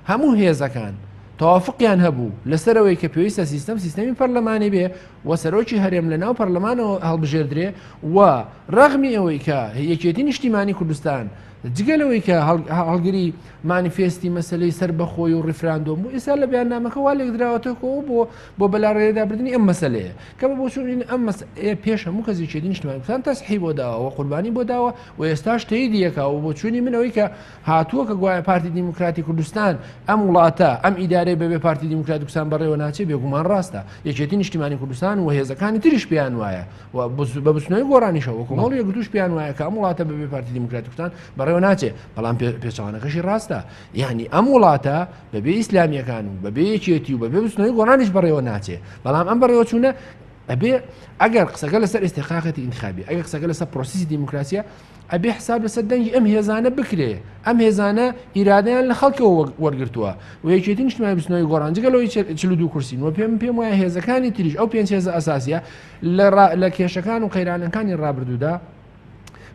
هەموو هێزەکان تەوافقیان هەبوو لەسەرەوەی کە پێویستە سیستەمی پەرلەمانی بێ و سەرۆکی هەرێم لە ناو پەرلەمانەوە هەڵبژێردرێ و ڕەغمی ئەوەی کە یەکێتی نیشتیمانی کوردستان جگەلەوەی کە هەڵگری مانیفێستی مەسلەی سەر بەخۆی و ڕیفراندۆم بوو ئێستا لە بیاننامەکە وا لێک درراوەتەوە بۆ بەلاڕێدابردننی ئەم مەسلەیە کە بە بۆ چون ئەم پێش هەموو کەس یەکێتی نیشتیمانی کوردستان تەسحی بۆ داوە قوربانی بۆ داوە و ئێستاش تەیید دیەکەوە بۆ چوونی منەوەی کە هاتووە کە گوایە پارتی دیموکراتی کوردستان ئەم وڵاتە ئەم ئیدارەی بەبێ پارتی دیموکراتی کوردستان بەڕێوە ناچێت بێگومان ڕاستە یەکێتی نیشتیمانی کوردستان و هێزەکانی تریش پێیان وایە و بە بستنەوەی گۆڕانیشەوە کۆمەڵ یەکگرتووش پێیان وایە کە ئەم وڵاتە بەبێ پارتی دیموکراتی کوردستان بەڕێوە ناچێت بەڵام پێچەوانەکەشی ڕاستە یعنی ئەم وڵاتە بەبێ ئیسلامیەکان و بەبێ یەکێتی و بەبێ بستنەوەی گۆڕانیش بەڕێوە ناچێت بەڵام ئەم بەڕێوە چوونە ئەبێ ئەگەر قسەکە لەسەر ئێستێقاقەتی ئینتخابی ئەگەر قسەکە لەسەر پرۆسیسی دیموکراسیە ئەبێ حساب لەسەر دەنگی ئەم هێزانە بکرێ ئەم هێزانە ئیرادیان لە خەڵکەوە وەرگرتووە و یەکێتی نیشتیمانی بستنەوەی گۆڕانجگەلەوەی 42 کورسین و پێم وایە هێزەکانی تریش ئەو 5 هێزە ئەساسیە لە کێشەکان و قەیرانەکانی ڕابردوودا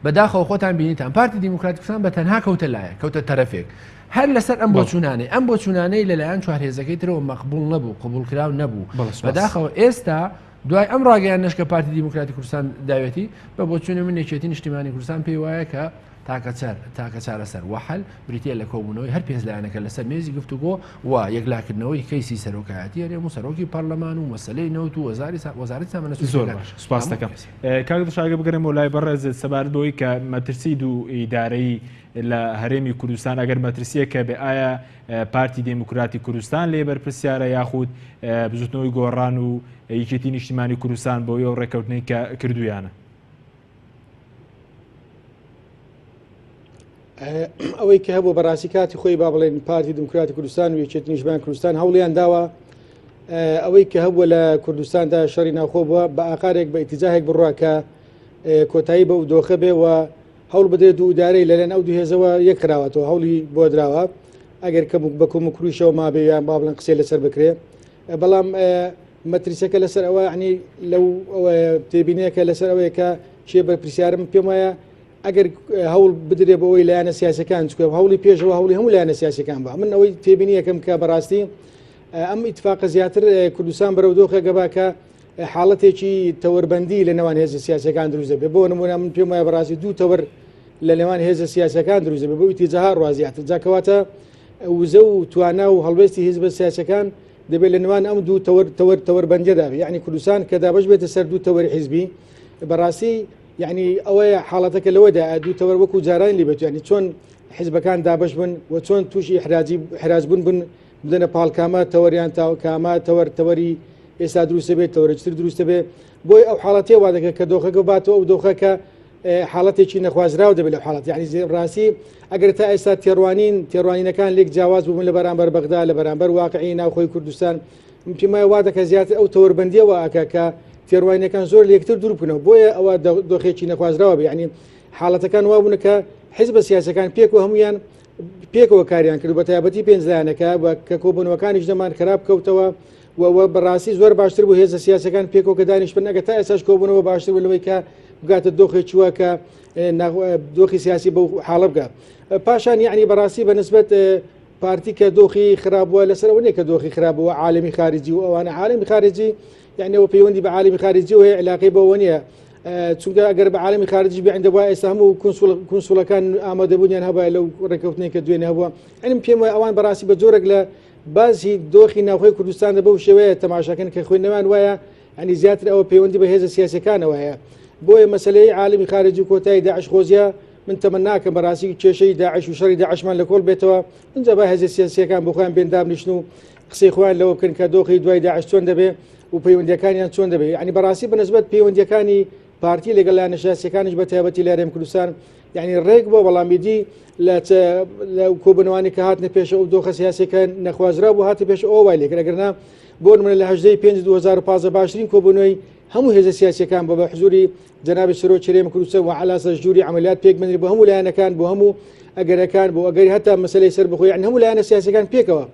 بەداخەوە خۆتان بینیتان پارتی دیموکراتی کوردستان بە تەنها کەوتە لایە کەوتە تەرەفێک هەر لەسەر ئەم بۆچوونانەی لەلایەن چوار هێزەکەی ترەوە مەقبوڵ نەبوو قبولکراو نەبوو بەداخەوە ئێستا دوای ئەم ڕاگەیان نشکە پارتی دیموکراتی کوردستان داوێتی بە بۆچوونی من یەکێتی نیشتیمانی کوردستان پێی وایە کە تاکە چارەسەر وەحل بریتە لە کۆبوونەوەی هەر پێزلایەنەکە لەسەر مێزی گفتوگۆ و یەکلاکردنەوەی کەیسی سەرۆکایەتی هەرێم و سەرۆکی پەرلەمان و مەسلەی نەوت و وەزارەتی سامانە زۆر باش سوپاس دەکەم کاک دشاگە بگەڕێم و لای بەڕێزت سەبارەتەوەی کە مەترسی دوو ئیدارەی لە هەرێمی کوردستان ئەگەر مەترسیەکە بێ ئایا پارتی دیموکراتی کوردستان لێ بەرپرسیارە یاخود بزوتنەوەی گۆڕان و یەکێتی نیشتیمانی کوردستان بۆی ئەو ڕێکەوتنەی کە کردویانە ئەوەی کە هەبوو بەڕاستی کاتی خۆی با بڵێن پارتی دیموکراتی کوردستان و یەکێتی نیشتیمانی کوردستان هەوڵیان داوە ئەوەی کە هەبووە لە کوردستاندا شەڕی ناوخۆ بووە بە ئاقارێک بە ئیتیجاهێک بڕوا کە کۆتایی بە دۆخە بێ و هەوڵ بدرێت و ئیدارەی لەلایەن ئەو دوو هێزەوە یەک کراوەتەوە هەوڵی بۆ دراوە ئەگەر کە بە کۆمەکروشەوە ما بێ یان با بڵێن قسەی لەسەر بکرێ بەڵام مەترسیەکە لەسەر ئەوە عنی لەو تێبینەیەکە لەسەر ئەوەیە کە شێ بەرپرسیارم پێم وایە ئەگەر هەوڵ بدرێ بەوەی لایەنە سیاسەکان چکە هەوڵی پێشەوە هەوڵی هەموو لایەنە سیاسەکان بە من ئەوەی تێبینیەکەم کە بەڕاستی ئەم ئیتفاقە زیاتر کوردستان بەرەو دۆخە گەباکە حاڵەتێکی تەوەربەندی لە نێوان هێزە سیاسەکان دروست دەبێت بۆ نمونە من پێم وایە بەڕاستی دوو تەوەر لە نێوان هێزە سیاسەکان دروست دەبێت بۆ ئیتیجاها ڕازیاتر جاکەواتە وزە و توانا و هەڵوێستی هیزبە سیاسەکان دەبێت لە نێوان ئەم دوو تەوەربەندیەدا یعنی کوردستان کە دابش بێتە سەر دوو تەوەری حیزبی بەڕاستی يعني ئەوەیە حاڵەتەکە لەوەدا دووتەوە وەکو جاران لی بێت ینی چۆن حیزبەکان دابش بن و چۆن تووشی حراجبوون بن بدەنە پاڵکامە تەوەریان کامە تەوەری ئێستا دروستە بێت تەوەرەچتر دروستە بێ بۆی ئەو حاڵەتێ وا دەکە کە دۆخەکە باتەوە ئەو دۆخەکە حاڵەتێکی نەخوازراوە دەبێت لە حاڵەت یعنی ڕاستی ئەگەر تا ئێستا تێڕوانینەکان لێک جیاواز بووبن لە بەرامبەر بەغدا لە بەرامبەر واقعی ناوخۆی کوردستان پێمای وا دەکە زیاتر ئەو تەوەربەندیەوە ئەکە کە تێڕوانینەکان زۆر لێکتر دوور بکەنەوە بۆیە ئەوە دۆخێکی نەخوازراوە بێ ینی حاڵەتەکان وا بوون کە حیزبە سیاسەکان پێکەوە هەمویان پێکەوە کاریان کرد بە تایبەتی پێنجدانەکە کە کۆبوونەوەکانیش دەمان خراپ کەوتەوە و بەڕاستی زۆر باشتر بوو هێزە سیاسەکان پێکەوە کە دانیش بن ئەگە تا ئێساش کۆبوونەوە باشتر بوو لەوەی کە بگاتە دۆخێکی وە کە دۆخی سیاسی بەو حاڵە بگە پاشان یعنی بەڕاستی بەنسبەت پارتی کە دۆخی خراپبووە لەسەرەوە نیە کە دۆخی خراپبووە عالمی خارجی و ئەوانە عالمی خارجی یعنی ئەوە پەیوەندی بە عالمی خارجی و هەیە علاقەی بەوە نییە چونکە ئەگەر بە عالمی خارجی بێ عندەوە ئێستا هەموو کونسوڵەکان ئامادەبوونیان هەبای لەو ڕێکەوتنەی کە دوێنێ هەبووە ئەنم پێم وایە ئەوان بەڕاستی بە جۆرێک لە بازی دۆخی ناوخۆی کوردستان بەو شێوەیە تەماشاکەن کە خوێندنەوان وایە ئەنی زیاتر ئەوە پەیوەندی بە هێزە سیاسەکانەوە هەیە بۆیە مەسلەی عالمی خارجی کۆتایی داعش خۆزیە من تەمەناکەم بەڕاستی کێشەی داعش و شەڕی داعشمان لە کۆڵ بێتەوە اینجا با هێزە سیاسیەکان بۆ خۆیان بێن دابنیشن و قسەی خۆیان لەوە بکەن کە دۆخی دوای داعش چۆن دەبێ و پەیوەندیەکانیان چۆن دەبێ یعنی بەڕاستی بەنسبەت پەیوەندیەکانی پارتی لەگەڵ لایەنە سیاسیەکانیش بە تایبەتی لە هەرێمی کوردستان یعنی ڕێک بۆ بەڵامیدی لە کۆبنەوانی کە هاتنە پێش ئەو دۆخە سیاسەکە نەخوازرا بوو هاتە پێش ئەوە وای لێکن ئەگەرنا بۆ نمونە لە 8/5/2015 باشترین کۆبوونەوەی هەموو هێزە سیاسیەکان بە حضوری جنابی سەرۆکی هەرێمی کوردستان و عەلا سەرجووری عملیات پێکبەندی بۆ هەموو لایەنەکان بۆ هەموو ئەگەرەکان بۆ ئەگەری هەتا مەسەلەی سەر بخۆی یعنی هەموو لایەنە سیاسیەکان پێکەوە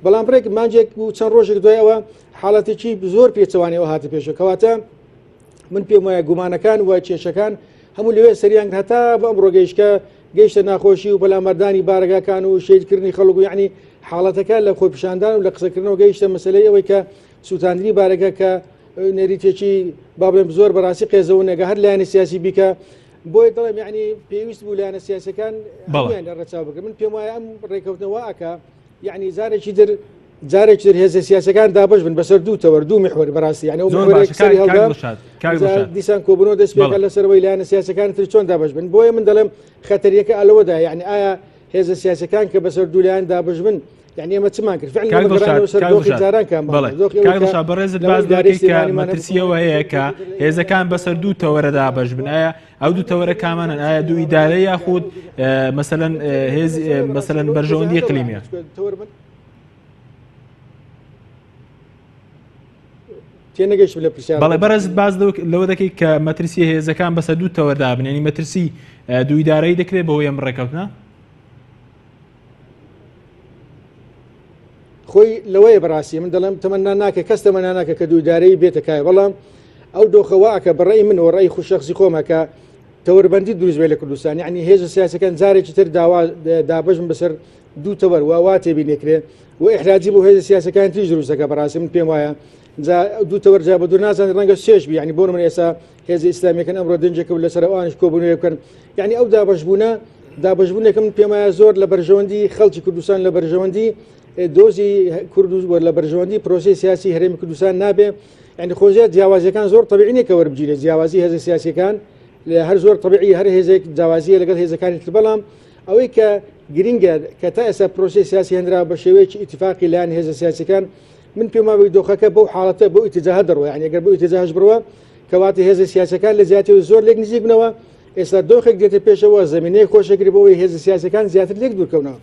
بەڵام ڕێک مانجێک و چەند ڕۆژێک دوایەوە حاڵەتێکی زۆر پێچەوانەوە هاتە پێشەوە کەواتە من پێم وایە گومانەکان و کێشەکان هەموو لەوێ سەریان هەتا بە ئەمڕۆ گەیشتە ناخۆشی و بەلامەردانی بارگاکان و شێدکردنی خەڵک و یعنی حاڵەتەکە لە خۆپیشاندان و لە قسەکردنەوە گەیشتە مەسلەی ئەوەی کە سووتاندنی بارگە کە نەریتێکی بابلێن زۆر بەڕاستی قێزەوە نەگە هەر لایەنە سیاسی بیکە بۆی دەڵێم یعنی پێویست بوو لایەنە سیاسەکان لە ڕەچاو بکرد من پێم وایە ئەم ڕێکەوتنەوە ئەکا یعنی جارێکی هێزە سیاسەکان دابش بن بەسەر دوو محور بەڕاستی یعنی دیسان کۆبوونەوە دەست پێکە لەسەرەوەی لایەنە سیاسەکان تر چۆن دابش بن بۆیە من دەڵێم خەتەریەکە ئەلەوەدا یعنی ئایا هێزە سیاسەکان کە بەسەر دوو لایەن دابش بن یعنی ئێمە چمان کرد بەڕێزت باز دەکەی کە مەترسیەوە هەیە کە هێزەکان بەسەر دوو تەوەرە دابش بن ئایا ئەو دوو تەوەرە کامانن ئایا دوو ئیدارە یاخود مەسەلەن بەرژەوەندی ئیقلیمیە بەڵێ بەرزت باز لەوە دەکەی کە مەترسی هێزەکان بەسەر دوو تەوەردا بن ینی مەترسی دوو ئیدارەی دەکرێت بەهۆی ئەم ڕێکەوتنە خۆی لەوەیە بەڕاستی من دەڵێم تەمەنا ناکە کەس تەمەنا ناکە کە دوو ئیدارەی بێتەکایە بەڵام ئەو دۆخەواکە بەڕێی من و ڕێی خوشەخصی خۆمەکە تەوەربەندی دروست بێت لە کوردستان یعنی هێزە سیاسەکان جارێکی تر دابەژن بەسەر دوو تەوەر وا تێبینێکرێ و ئیحراجی بۆ هێزە سیاسەکان تریش دروستەکە بەڕاستی من پێم وایە دوو تەوەر جا بە دوور نازان ڕەنگە سێش بی یعنی بۆ من ئێستا هێزە ئیسلامیەکان ئەمڕۆ دەنجێکە و لەسەر ئەوانش کۆبوونەوە بکەن یعنی ئەو دابەشبوونێکم پێم وایە زۆر لە بەرژەوەندی خەڵکی کوردستان لە بەرژەوەندی دۆزی کوردوس لە بەرژەوەندی پرۆسی سیاسی هەرێمی کوردستان نابێ یعنی خۆزیات جیاوازیەکان زۆر طبیعی نیە کە وەربگیرێ جیاوازی هێزە سیاسیەکان لە هەر زۆر طبیعی هەر هێزێک جیاوازیە لەگەڵ هێزەکانی تر بەڵام ئەوەی کە گرینگە کە تا ئێستا پرۆسی سیاسی هێنرا بە شێوەیەکی ئیتفاقی لایەن هێزە سیاسیەکان من پێم وایە دۆخەکە بەو حاڵەتە بۆ ئیتجاه دەڕوە یعنی ئەگەر بۆ ئیتجاهش بڕوە کەواتە هێزە سیاسەکان لە زیاتر زۆر لێک نزیک بنەوە ئێستا دۆخێک دێتە پێشەوە زمینەیە خۆشەگری بۆەوەی هێزە سیاسەکان زیاتر لێک دوورکەونەوە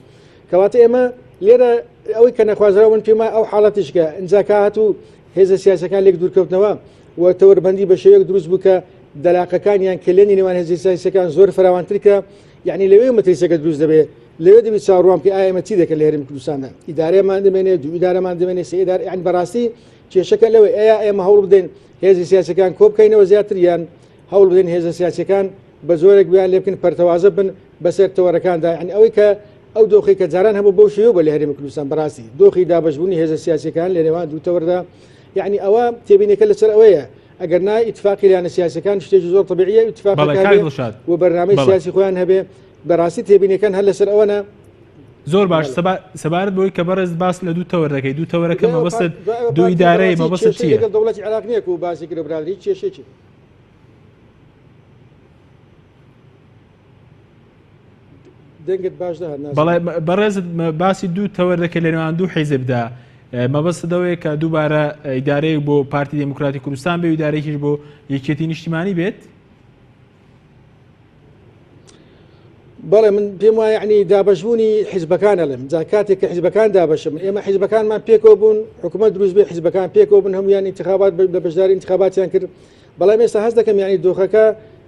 کەواتە ئێمە لێرە ئەوەی کە نەخوازراون پێما ئەو حاڵەتیشکە ئەنجاکات و هێزە سیاسەکان لێک دوورکەوتنەوە و تەوەربەندی بە شێوەیەک دروست بوو کە دەلاقەکانیان کلێنی نێوان هێزە سیاسەکان زۆر فراوانترکە یعنی لەوێ مەترسەکە دروست دەبێت لەوێ دەبێت چاڕوان پێ ئایا ئێمە چی دەکەن لە هەرێمی کوردستاندا ئیدارەمان دەمێنێت دوو ئیدارەمان دەمێنێت سێ ئیدارە یعنی بەڕاستی کێشەکە لەوەی ئێمە هەوڵ بدەین هێزە سیاسەکان کۆ بکەینەوە زیاتر یان هەوڵ بدەین هێزە سیاسەکان بە زۆرێک بیان لێ بکەن پەرتەوازە بن بەسەر تەوەرەکاندا یعنی ئەوەی کە ئەو دۆخی کە جاران هەموو بەو شێوە بە لە هەرێمی کوردستان بەڕاستی دۆخی دابەشبوونی هێزە سیاسەکان لە نێوان دوو تەوەردا یعنی ئەوە تێبینەکە لەسەر ئەوەیە ئەگەر نا ئیتفاقی لایەنە سیاسەکان شتێکی زۆر طبیعیە ئیتفاقەکان و بەرنامەی سیاسی خۆیان هەبێ بەڕاستی تێبینەکان هەر لەسەر ئەوەنە زۆر باش سەبارەت بۆی کە بەرز باس لە دوو تەوەر دەکەی دوو تەوەرەکە مەبەستت دوو ئیدارەی مەبەستت چییە؟ دەوڵەتی عێراق نییە و باسی کرد برادری کێشێکی دەنگت باش بەڵێ بەڕێزت باسی دوو تەوەردەکە لە نێوان دوو حیزبدا مەبەستەوەی کە دووبارە ئیدارەیەک بۆ پارتی دموکراتی کوردستان بێ و ئیدارەیەکیش بۆ یەکێتی نیشتیمانی بێت. بەڵێ من پێم وایە یعنی دابەشبوونی حیزبەکانە لەم جا کاتێک کە حیزبەکان دابەشم ئێمە حیزبەکانمان پێکەوە بوون حکوومەت دروست بێ حیزبەکان پێکەوە بوون هەمویان انتخابات بە بەشداری انتخاباتیان کرد بەڵام ئێستا هەست دەکەم یعنی دۆخەکە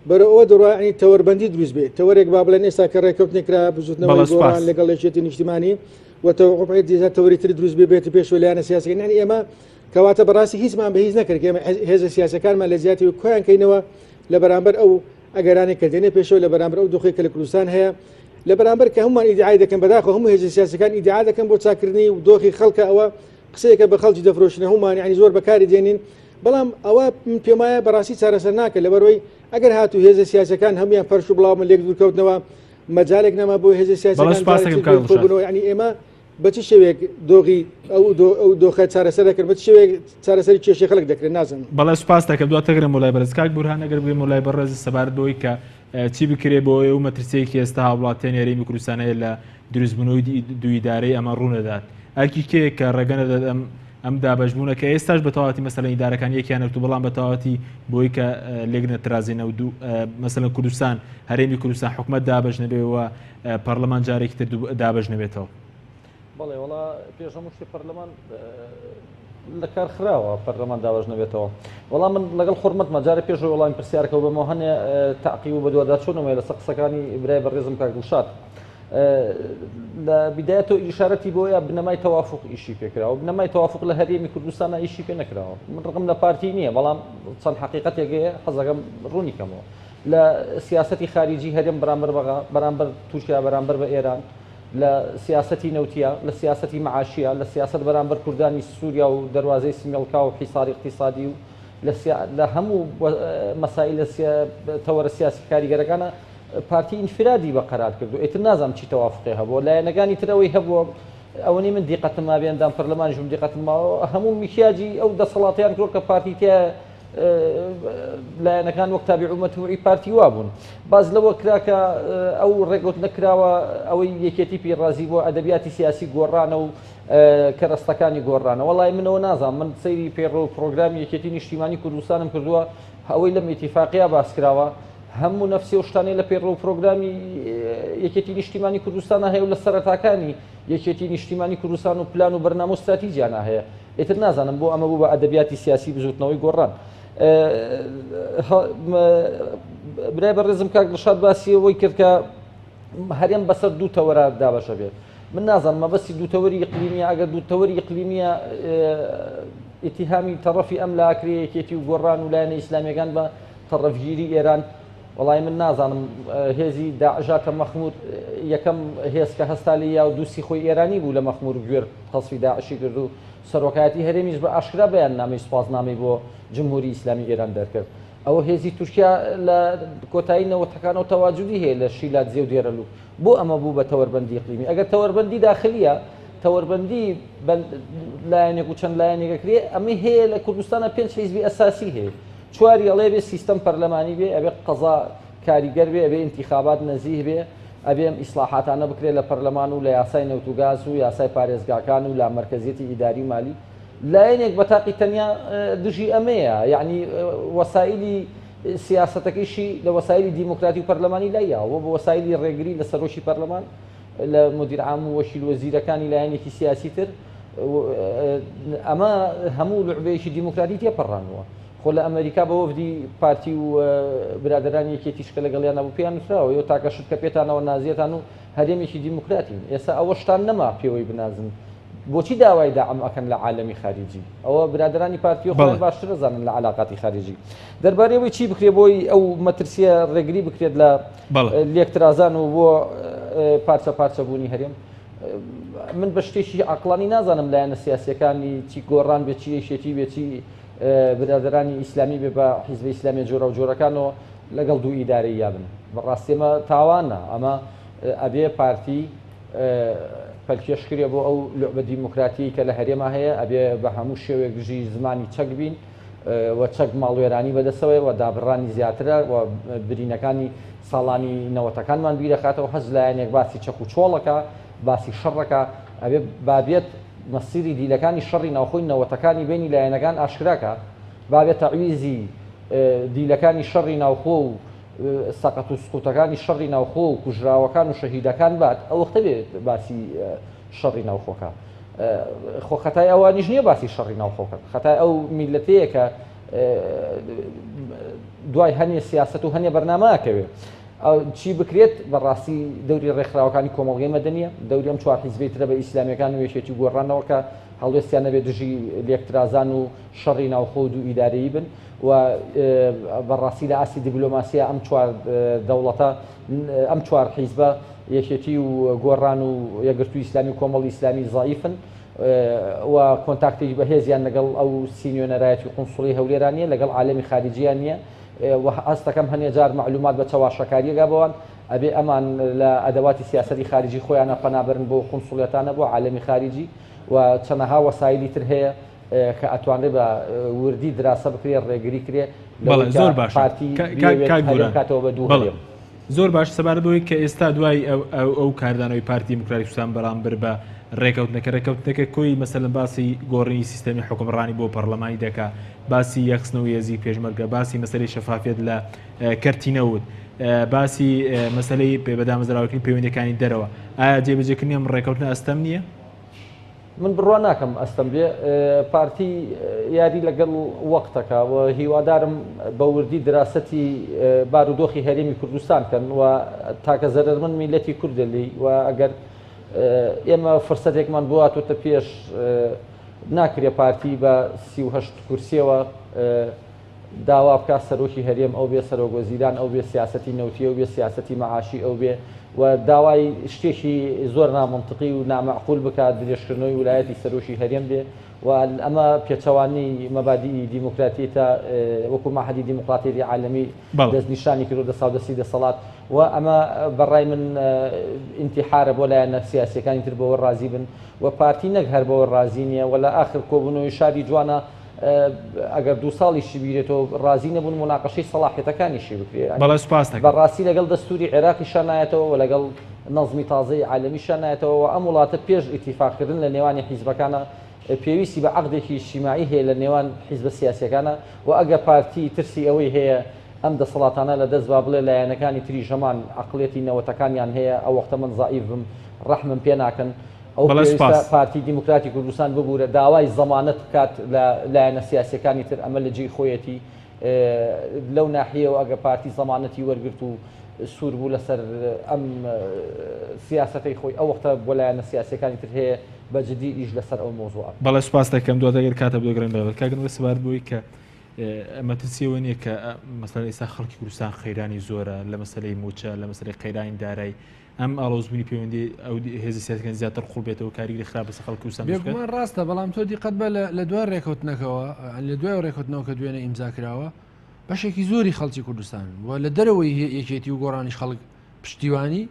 بەرەوە دەڕای تەوەربەندی دروست بێت تەوەرێک با بڵێن ئێستا کە ڕێکەوتنێکرا بزوتنەوەی گۆڕان لەگەڵ یەکێتی نیشتیمانی و تەوەقوعی دیزا تەوەری تری دروست بێت پێشەوە لایەنە سیاسەکان یعنی ئێمە کەواتە بەڕاستی هیچمان بە هیچ نەکرد ئێمە هێزە سیاسەکانمان لە زیاتی کۆیان کەینەوە لە بەرامبەر ئەو ئەگەرانی کە دێنێ پێشەوە لە بەرامبەر ئەو دۆخی کە لە کوردستان هەیە لە بەرامبەر کە هەمومان ئیدعای دەکەن بەداخەوە هەموو هێزە سیاسەکان ئیدعا دەکەن بۆ چاکردنی و دۆخی خەڵکە ئەوە قسەیەکە بە خەڵکی دەفرۆشنە هەمومان یعنی زۆر بەکاری دێنین بەڵام ئەوە پێم وایە بەڕاستی چارەسەر ناکە لەبەرەوەی ئەگەر هاتوو هێزە سیاسەکان هەمویان فەرش و بڵاو من لێک دوورکەوتنەوە مەجالێک نەما بۆ هێزە سیاسەکان ینی ئێمە بە چ شێوەیەک دۆغی ئەو دۆخە چارەسەر دەکرد بە چ شێوەیەک چارەسەری کێشەی خەڵک دەکرێت نازانم. بەڵێ سوپاس دەکەم دواتەگرم وڵای بەرز کاک بورهان ئەگەر بێ وڵای بەڕێز سەبارەت بەوەی کە چی بکرێ بۆ ئێوە مەترسیەکی ئێستا هاوڵاتیان یاریمی کوردستانەیە لە دروستبوونەوەی دوو ئیدارەی ئەمە ڕوونەدات ئەرکی کێ کە ڕێگەنەدات ئەم دابەشبوونە کە ئێستاش بە تەواتی مەسەلەن ئیدارەکان یەکیانەوە بەڵام بە تەواتی بۆی کە لێک نەترازێنە و مەسەلەن کوردستان هەرێمی کوردستان حکومەت دابەش نەبێەوە پەرلەمان جارێکی تر دابەش نەبێتەوە. بەڵێ وڵا پێش هەموو شتێ پەرلەمان لە کار خراوە پەرلەمان دابەش نەبێتەوە وەڵام من لەگەڵ حورمەت مەجارە پێشەوە وەڵامی پرسیارکەوە بەمەوە هەنێ تاقی و بەدواداچوونەوەی لەسەر قسەکانی برای بەڕێزم کاک دڵشاد لە بیدایەتەوە ئیشارەتی بۆیە بنەمای تەوافق ئیشی پێکراوە بنەمای تەوافق لە هەرێمی کوردستانە ئیشی پێ نەکراوە من ڕقم لە پارتی نییە بەڵام چەند حقیقەتێکەیە حەزەکەم ڕوونی کەمەوە لە سیاسەتی خارجی هەرێم بەرامبەر تورکیا بەرامبەر بە ئێران لە سیاسەتی نەوتیە لە سیاسەتی معاشیە لە سیاست بەرامبەر کوردانی سووریا و دەواازەی سمیڵکا و حیساری اقتصادی و لە هەموو مەسائل تەوەرە سیاسی کاریگەرەکانە پارتی ئینفرادی بە قەرار کردو ئیتر نازانم چی تەوافقی هەبووە لایەنەکانی ترەوەی هەبووە ئەوەی من دیقەتم مابێندام پەرلەمانیشم دیقەتم ماوە هەموو میکیاجی ئەو دەسەڵاتیان کرد کە پارتی تێ لایەنەکان وەک تابع و مەتبوعی پارتی وا بوون باز لەوە کراکە ئەو ڕێگوت نەکراوە ئەوەی یەکێتی پیرازی بۆ ئەدەبیاتی سیاسی گۆڕانە و کەرەستەکانی گۆڕانە وەڵای منەوە نازانم من سەیری پێڕۆ پرۆگرامی یەکێتی نیشتیمانی کوردستانم کردووە ئەوەی لەم ئیتیفاقیە باسکراوە هەموو نەفسی و شتانی لە پێڕۆ پرۆگرامی یەکێتی نیشتیمانی کوردستانە هەیە و لە سەرەتاکانی یەکێتی نیشتیمانی کوردستان و پلان و بەرنامە و استراتیجیانە هەیە ئیتر نازانم بۆ ئەمە بوو بە ئەدەبیاتی سیاسی بزوتنەوەی گۆڕان برای بەڕێزم کاک دڵشاد باسی ئەوەی کرد کە هەرێم بەسەر دوو تەوەرە دابەشە بێت من نازانم مەبەستی دووتەوەری ئیقلیمیە ئەگەر دووتەوەری ئیقلیمیە ئیتیهامی تەڕەفی ئەم لاکرێ یەکێتی و گۆڕان و لایەنە ئیسلامیەکان بە تەڕەفگیری ئێران وەڵای من نازانم هێزی داعژاتە مەخمور یەکەم هێز کە هەستا لە یا و دووسی خۆی ئێرانی بوو لە مەخمور گوێر هەسفی داعشی کرد و سەرۆکایەتی هەرێمیش بە ئاشکرا بەیان نامەی سوپاسنامەی بۆ جمهوری ئیسلامی ئێران دەرکرد ئەوە هێزی تورکیا لە کۆتایی نەوەتەکانەوە تەواجودی هەیە لە شیلات زێ و دێرەلو بۆ ئەمە بوو بە تەوەربەندی ئیقلیمی ئەگەر تەوەربەندی داخلیە تەوەربەندی لایەنێک و چەند لایەنێکەکرێ ئەمە هەیە لە کوردستانە 5 حیزبی ئەساسی هەیە چواری ئەڵێ بێ سیستەم پەرلەمانی بێ ئەبێ قەزا کاریگەر بێ ئەبێ انتخابات نەزیه بێ ئەبێ ئیسلاحاتانە بکرێت لە پەرلەمان و لە یاسای نەوت و گاز و یاسای پارێزگاکان و لە مەرکەزیەتی ئیداری مالی لایەنێک بە تاقی تەنیا دژی ئەمەیە یعنی وەسایلی سیاسەتەکەیشی لە وەسایلی دیموکراتی و پەرلەمانی لایەوە بە وەسایلی ڕێگری لە سەرۆشی پەرلەمان لە مدیر عام و وەکیل وەزیرەکانی لایەنێکی سیاسی تر ئەمە هەموو لعبەیەکی دیموکراتی تێپەڕانەوە خۆ لە ئەمریکا بە وەفدی پارتی و برادرانی یەکێتیشکە لەگەڵیان نەبوو پێیان نووسراوە یۆ تاکە شت کە پێتانەوە نازیێتان و هەرێمێکی دیموکراتین ئێستا ئەوە شتان نەما پێوەی بنازن بۆچی داوای داعم ئەکەن لە عالەمی خارجی ئەوە برادرانی پارتی خۆیان باشتر دەزانن لە علاقاتی خارجی دەربارەوەی چی بکرێ بۆی ئەو مەترسیە ڕێگری بکرێت لە لێکترازان و بۆ پارچە پارچە بوونی هەرێم من بە شتێکی عەقڵانی نازانم لایەنە سیاسیەکانی چی گۆڕان بێت چی یەکێتی بێت چی برادرانی ئیسلامی بێ بە حیزبی ئیسلامی جۆرە و جۆرەکانەوە لەگەڵ دوو ئیدارەی یابن بەڕاستی ئەمە تاوانە ئەمە ئەبێ پارتی پەلکێشکرێ بۆ ئەو لعبە دیموکراتی کە لە هەرێما هەیە ئەبێ بە هەموو شێوێک دژی زمانی چەک بین و چەک ماڵوێرانی بەدەستەوەی و دابڕانی زیاترە و برینەکانی ساڵانی نەوەتەکانمان بیرەخاتەوە حەز لایەنێک باسی چەک و چۆڵەکە باسی شەڕەکە ئەبێ بابێت مەسیری دیلەکانی شەڕی ناوخۆی نەوەتەکانی بینی لایەنەکان ئاشکراکە بابێت تەعویزی دیلەکانی شەڕی ناوخۆ و سەقەت و سقوتەکانی شەڕی ناوخۆ و کوژراوەکان و شەهیدەکان بات ئەو وەختە بێت باسی شەڕی ناوخۆکە خۆ خەتای ئەوانیش نییە باسی شەڕی ناوخۆکە خەتای ئەو میلەتەیە کە دوای هەنێ سیاست و هەنێ بەرنامەکەوێ چی بکرێت بەڕاستی دەوری ڕێکخراوەکانی کۆمەڵگەی مەدەنیە دەوری ئەم چوار حیزبەی ترە بە ئیسلامیەکان و یەکێتی گۆڕانەوە کە هەڵوێستیان نەبێت دژی لێکترازان و شەڕی ناوخۆ و ئیدارەیی بن و بەڕاستی لە ئاسی دیبلۆماسیە ئەم چوار دەوڵەتە ئەم چوار حیزبە یەکێتی و گۆڕان و یەکگرتووی ئیسلامی و کۆمەڵی ئیسلامی زایفن و کۆنتاکتێکی بەهێزیان لەگەڵ ئەو سینیۆنەرایەتی قونسوڵی هەولێرانیە لەگەڵ عالەمی خارجیان نییە و ئەستەکەم هەنێ جار معلومات بە چاواشەکاریەگا بەوان ئەبێ ئەمان لە ئەدەواتی سیاسەتی خارجی خۆیانە پەنابرن بۆ قونسوڵیەتانە بۆ عالەمی خارجی و چەندەها وەسایلی تر هەیە کە ئەتوانرێت بە وردی دراسە بکرێ ڕێگری کرێ زۆر باش کاتەوە بە دوو زۆر باش سەبارەت بەوەی کە ئێستا دوای ئەو کاردانەوەی پارتی دیموکراتی کوردستان بەرامبەر بە ڕێکەوتنەکە کۆی مەسەلەن باسی گۆڕینی سیستەمی حکومڕانی بۆ پەرلەمانی دەکا باسی یەخستنەوەی هێزی پێشمەرگە باسی مەسەلەی شەفافیت لە کەرتینەوت باسی مەسەلەی بەدامەزراوەکردنی پەیوەندیەکانی دەرەوە ئایا جێبەجێکردنی ئەم ڕێکەوتنە ئەستەم نییە؟ من بڕوا ناکەم ئەستەم بێ پارتی یاری لەگەڵ وەختەکە و هیوادارم بە وردی دراسەتی بارودۆخی هەرێمی کوردستان کەن و تاکە زەرمەند میلەتی کوردە لی و ئەگەر ئێمە فرسەتێکمان بواتۆتە پێش ناکرێ پارتی بە 38 کورسیەوە داوا بکات سەرۆکی هەرێم ئەو بێ سەرۆکوەزیران ئەو بێ سیاسەتی نەوتیە و بێ سیاسەتی مەعاشی ئەو بێ و داوای شتێکی زۆر نامەنطقی و نامەعقول بکات درێژکردنەوەی ویلایەتی سەرۆکی هەرێم بێ و ئەمە پێچەوانی مەبادی دیموکراتی تا وەکو مەعهەدی دیموکراتی عالەمی دەستنیشانی کرد و دەسەڵاتی دەسەڵات و ئەمە بەڕای من ئینتیحارە بۆ لایەنە سیاسیەکانی تر بەوە ڕازی بن و پارتی نەک هەر بەوە ڕازی نییە و لە ئاخر کۆبوونەوەی شاری جوانە ئەگەر دو ساڵیشی بیرێتەوە ڕازی نەبوون مناقەشەی سەڵاحیەتەکانیشی بکرێت بەڕاستی لەگەڵ دەستوری عێراقیشان نایەتەوە و لەگەڵ نەظمی تازەی عالەمیشان نایەتەوە و ئەم وڵاتە پێش ئیتیفاقکردن لە نێوانی حیزبەکانە پێویستی بە عەقدێکی اجتیماعی هەیە لە نێوان حیزبە سیاسیەکانە و ئەگە پارتی ترسی ئەوەی هەیە ئەم دەسەڵاتانە لە دەست با بڵێ لایەنەکانی تری ژەمان عەقڵێتی نەوەتەکانیان هەیە ئەو وەختە من زائیفم ڕەحمم پێ ناکەن ئەو پارتی دیموکراتی کوردستان ببوورە داوای زەمانەت بکات لە لایەنە سیاسیەکانی تر ئەمە لە جێی خۆیەتی لەو ناحیەوە ئەگە پارتی زەمانەتی وەرگرت و سوور بوو لەسەر ئەم سیاسەتەی خۆی ئەو وەختە بۆ لایەنە سیاسیەکانی تر هەیە بەجددی ئیش لەسەر ئەو مۆزوعە. بەڵێ سوپاس دەکەم دواتەگەر کاتە بگرن کاگەن سەبارەت بۆی کە ئەمە ترسیەوە نییە کە مەسەلەن ئێستا خەڵکی کوردستان خەیرانی زۆرە لە مەسەلەی موچە لە مەسەلەی قەیرانی دارایی ئەم ئاڵۆزبوونی پەیوەندی ئەو هێزی سیاسەکان زیاتر قوڵ بێتەوە کاریگەری خراپ بەسەر خەڵکی کوردستان بێگومان ڕاستە بەڵام تۆ دیقەت بە لە دوای ڕێکەوتنەکەوە لە دوای ڕێکەوتنەوە کە دوێنێ ئیمزاکراوە بەشێکی زۆری خەڵکی کوردستان و لە دەرەوەی یەکێتی و گۆڕانیش خەڵک پشتیوانی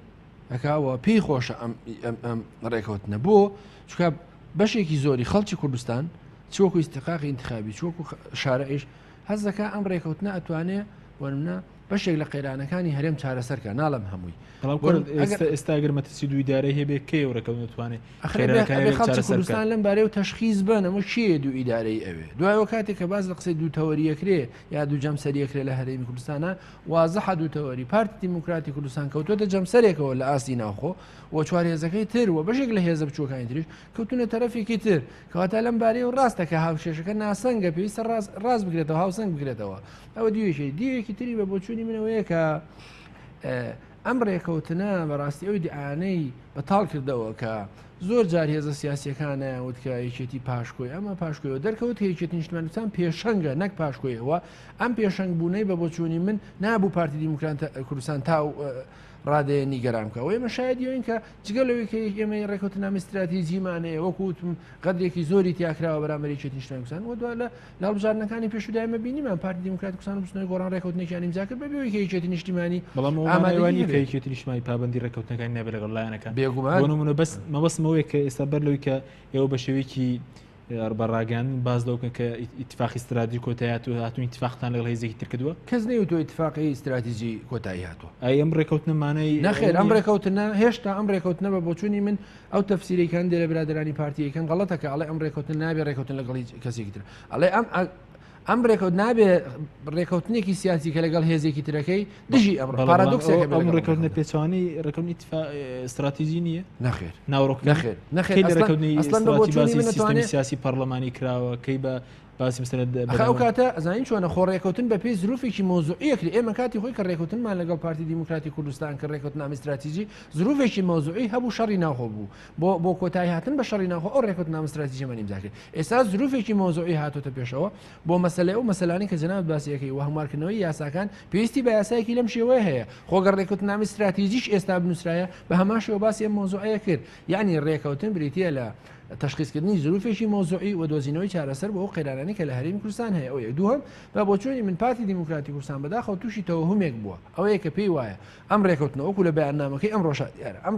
ئەکاوە پێی خۆشە ئەم ڕێکەوتنە بۆ چکە بەشێکی زۆری خەڵکی کوردستان چۆکو ئیستیقاقی انتخابی چۆکو شارەئیش هەز دەکا ئەم ڕێکەوتنە ئەتوانێ وەرمە بەشێک لە قەیرانەکانی هەرێم چارەسەرکە ناڵم هەمووی ئێستا گەر مەترسی دوی دارەی هەبێ کێ ڕێکەوت نتوانێت خەڵکی کوردستان لەم بارەی و تەشخیص بن ئەمە چیە دوو ئیدارەی ئەوێ دوایەوە کاتێک کە باز لە قسەی دوو تەوەریەکرێ یا دوو جەمسەریەکرێ لە هەرێمی کوردستانە وازەحە دوو تەوەری پارتی دیموکراتی کوردستان کەوتوتە جەمسەرێکەوە لە ئاسی ناوخۆ و چوار هێزەکەی تر و بەشێک لە هێزە بچووکانی تریش کەوتونە تەرەفێکی تر کەواتە لەم بارەی و ڕاستە کە هاوشێشەکە ناسەنگە پێویستە ڕاست بگرێتەوە هاوسەنگ بگرێتەوە ئەوە دیوێکی تری بە بۆچوونی منەوەیە کە ئەم ڕێکەوتنە بەڕاستی ئەوی دیعانەی بەتاڵ کردەوە کە زۆر جار هێزە سیاسیەکانە وتکە یەکێتی پاشکۆی ئەمە پاشکۆیەوە دەرکەوت هەیەکێتی نیشتمانستان پێشەنگە نەک پاشکۆیەوە ئەم پێشەنگ بوونەی بە بۆچوونی من نابوو پارتی دیموکراتی کوردستان تا ڕادەیە نیگەرانکە و ئێمە شایدیەوەین کە جگەلەوەی کە ئێمە ڕێکەوتنامی استراتیژیمانەیە وەکوتم قەدرێکی زۆری تیاکراوە بەرامبەر یەکێتی نیشتمانی کوردستان و دوای لە هەڵبژاردنەکانی پێشودای ئەمە بینیمان پارتی دیموکراتی کوردستان بچنەوەی گۆڕان ڕێکەوتنێکیان ئیمزا کرد بەبێەوەی کە یەکێتی نیشتیمانی بەڵام ئەوانەوەی کە یەکێتی نیشتیمانی پابەندی ڕێکەوتنەکانی نەبێت لەگەڵ لایەنەکان بێگومان بۆ نمونە بەس مەبەستمەوەی کە ئێستا بەر لەوەی کە ئێوە بە شێوەیەکی بەڕاگەان باز دەوکەن کە ئیتفاقی استراتیژی کۆتایی و هاتوون ئیتفاقتان لەگەڵ هێزێکی تر کردووە کەس نەیوت تۆ ئیتفاقی استراتیژی کۆتایی هاتووە ئەی ئەم ڕێکەوتنەمانەی نەخێر ئەم ڕێکەوتنە هێشتا ئەم ڕێکەوتنە بە بۆچوونی من ئەو تەفسیرەکان دێرە برادرانی پارتیەکەن غەڵەتەکە ئەڵێ ئەم ڕێکەوتن نابێ ڕێکەوتن لەگەڵ کەسێکی تر ئەڵێ ئەم ڕێکەوت نابێ ڕێکەوتنێکی سیاسی کە لەگەڵ هێزێکی ترەکەی دژی ئەم پارادۆکسێکە ئەم ڕێکەوتنە پێچوانی ڕێکەوتنی استراتیژی نییە نەخێر ناوڕۆک نەخێر سیاسی پەرلەمانی کراوە کەی بە باسی ئەو کاتە ئەزانین چۆنە خۆ ڕێکەوتن بە پێی زروفێکی مۆزوعیەکری ئێمە کاتی خۆی کە ڕێکەوتنمان لەگەڵ پارتی دیموکراتی کوردستان کە ڕێکەوتنامی استراتیژی زروفێکی مۆزوعی هەبوو شەڕی ناوخۆ بوو بۆ کۆتایی هاتن بە شەڕی ناوخۆ ئەو ڕێکەوتنامی استراتیژیمان ئیمزاکرد ئێستا زروفێکی مۆزوعی هاتوۆتە پێشەوە بۆ مەسەلە ئەو مەسەلانی کە جەناب باسیەکەی و هەموارکردنەوەی یاساکان پێویستی بە یاسایەکی لەم شێوەیە هەیە خۆگە ڕێکەوتنامی استراتیژیش ئێستا بنووسرایە بە هەمان شێوە باسی ئەم مۆزوعەیە کرد یعنی ڕێکەوتن بریتیە لە تشخیصکردنی زروفێکی مۆزوعی و دۆزینەوەی چارەسەر بۆ ئەو قەیرانانی کە لە هەرێمی کوردستان هەیە ئەو دووەم بە بۆچوونی من پارتی دیموکراتی کوردستان بەداخەوە تووشی تەوهومێک بووە ئەوەیە کە پێی وایە ئەم ڕێکەوتنە وەکو لە بەیاننامەکەی ئەم ڕۆژە دیارە ئەم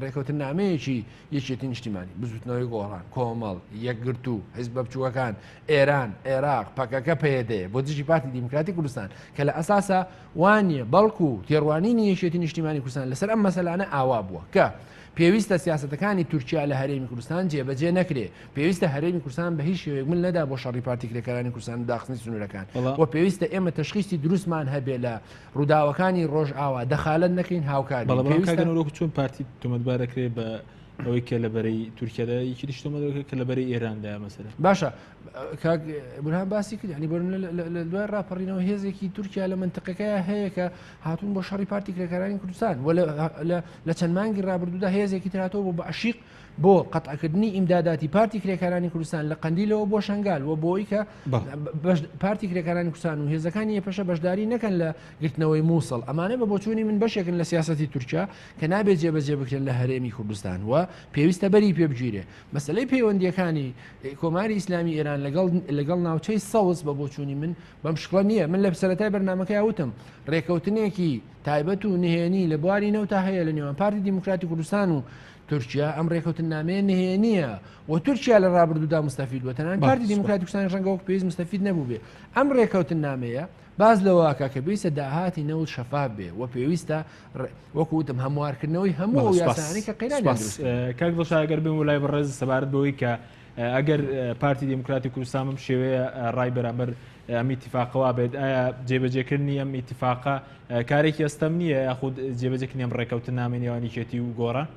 ڕێکەوتن نامەیەکی یەکێتی نیشتیمانی بزوتنەوەی گۆڕان کۆمەڵ یەکگرت و حیزب بچووەکان ئێران عێراق پەکەکە پێدەیە بۆ دژی پارتی دیموکراتی کوردستان کە لە ئەساسا وانە بەڵکو تێڕوانینی یەکێتی نیشتیمانی کوردستان لەسەر ئەم مەسەلانە ئاوا بووە کە پێویستە سیاستەکانی تورکیا لە هەرێمی کوردستان جێبەجێ نەکرێ پێویستە هەرێمی کوردستان بە هیچ شێوەیەک من نەدا بۆ شەڕی پارتیکرێکەکانی کوردستان داخستنی سنوورەکان و پێویستە ئێمە تشخیصی دروستمان هەبێ لە ڕووداوەکانی ڕۆژ ئاوا دەخالت نەکەین هاوکاری بەڵام چۆن پارتی تۆمەتبار دەکرێت بە ئەوەی کە لەبەرەی تورکیادا یەکی تۆمەتبارەکە کە لەبەرەی ئێراندا مەسەلەن باشە بورهان باسی کرد ینی بۆن لە دوای ڕاپەڕینەوە هێزێکی تورکیا لە منتقەکەیە هەیە کە هاتوون بۆ شەڕی پارتیکرێکەکانی کوردستان لە چەند مانگی ڕابردوودا هێزێکی تراتەوە بۆ بە عشیق بۆ قەتعکردنی ئیمداداتی پارتی کرێکەکانی کوردستان لە قەندیلەوە بۆ شنگال و بۆی کە پارتی کرێکەکانی کوردستان و هێزەکانی پێشە بەشداری نەکەن لە گرتنەوەی مووسڵ ئەمانە بە بۆچوونی من بەشێکن لە سیاسەتی تورکیا کە نابێت جێبەجێ بکرێن لە هەرێمی کوردستان و پێویستە بەری پێبگیرێ مەسلەی پەیوەندیەکانی کۆماری ئیسلامی ئێران لەگەڵ ناوچەی سەوز بە بۆچوونی من بەم شکڵە نییە من لە سەرەتای بەرنامەکەی وتم ڕێکەوتنێکی تایبەت و نهێنی لە بواری نەوتا هەیە لە نێوان پارتی دیموکراتی کوردستان و تورکیا ئەم ڕێکەوتن نامەیە نهێنیە و تورکیا لە ڕابردوودا مستەفید بووە تەنان پارتی دیموکراتی کوردستان ڕەنگەوەک پێویست مستەفید نەبوو بێ ئەم ڕێکەوتن نامەیە باز لەوەکە کە پێویستە داهاتی نەوت شەفاف بێ و پێویستە وەکو وتم هەموارکردنەوەی هەموو یاسانی کە قەیرانی کاک دڵشاگەر بێن وڵای بەڕێز سەبارەت بەوەی کە ئەگەر پارتی دیموکراتی کوردستان بم شێوەیە ڕای بەرامبەر ئەم ئیتیفاقەوە بێت ئایا جێبەجێکردنی ئەم ئیتیفاقە کارێکی ئەستەم نییە یاخود جێبەجێکردنی ئەم ڕێکەوتن نامەی نێوانیکێتی و گۆڕان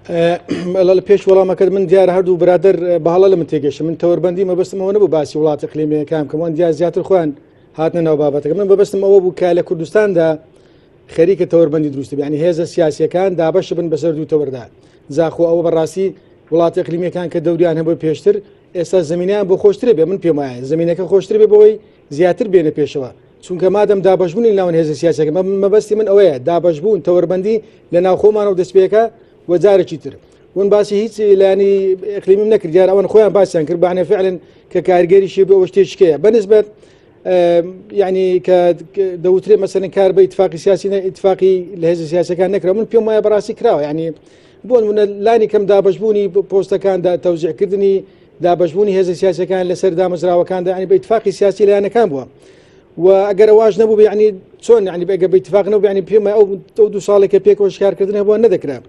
لە پێش وەڵامەکەت من دیارە هەردوو برادر بەهەڵە لە من تێگەشت من تەوەربەندی مەبەستمەوە نەبوو باسی وڵاتی اقلیمیەکان کەمەوە دیار زیاتر خۆیان هاتنە ناو بابەتەکە من بەبەستم ئەوە بوو کە لە کوردستاندا خەریکە تەوەربەندی دروستە یعنی هێزە سیاسیەکان دابەش بن بەسەر دوو تەوەردا زاخۆ ئەوە بەڕاستی وڵاتی اقلیمیەکان کە دەوریان هەبوو پێشتر ئێستا زمینیان بۆ خۆشترێ بێ من پێم وایە زمینەکە خۆشتر بێ بەوەی زیاتر بێنە پێشەوە چونکە مادەم دابەشبوونی ناون هێزە سیاسەکە مەبەستی من ئەوەیە دابەشبوون تەوەربەندی لە ناوخۆمان و دەستپێکە و جارێکی تر ون باسی هیچ لانی اقلیمی نەکرد دیار ئەوان خۆیان باسییان کرد بەعنە فعلا کە کارگەریشی بۆ شتێکەیە بەنسبەت یعنی کە دەوترێ مەسەرن کار بە ئیتفاقی سیاسی ئیتفاقی لە هێزە سیاسەکان نەکرا من پێم وایە بەڕاستی کراوە یعنی بۆ نمونە لانی کەم دابەشبوونی پۆستەکاندا تەوزیعکردنی دابەشبوونی هێزە سیاسەکان لەسەر دامەزراوەکاندا ینی بە ئیتفاقی سیاسی لایەنەکان بووە و ئەگەر ئەواژ نەبوو یعنی چۆن یعنی بەگە بە ئیتفاق نەبوو یعنی پێم ئەو 2 ساڵێکە پێکەوە شکارکردن هەبووە نەدەکرا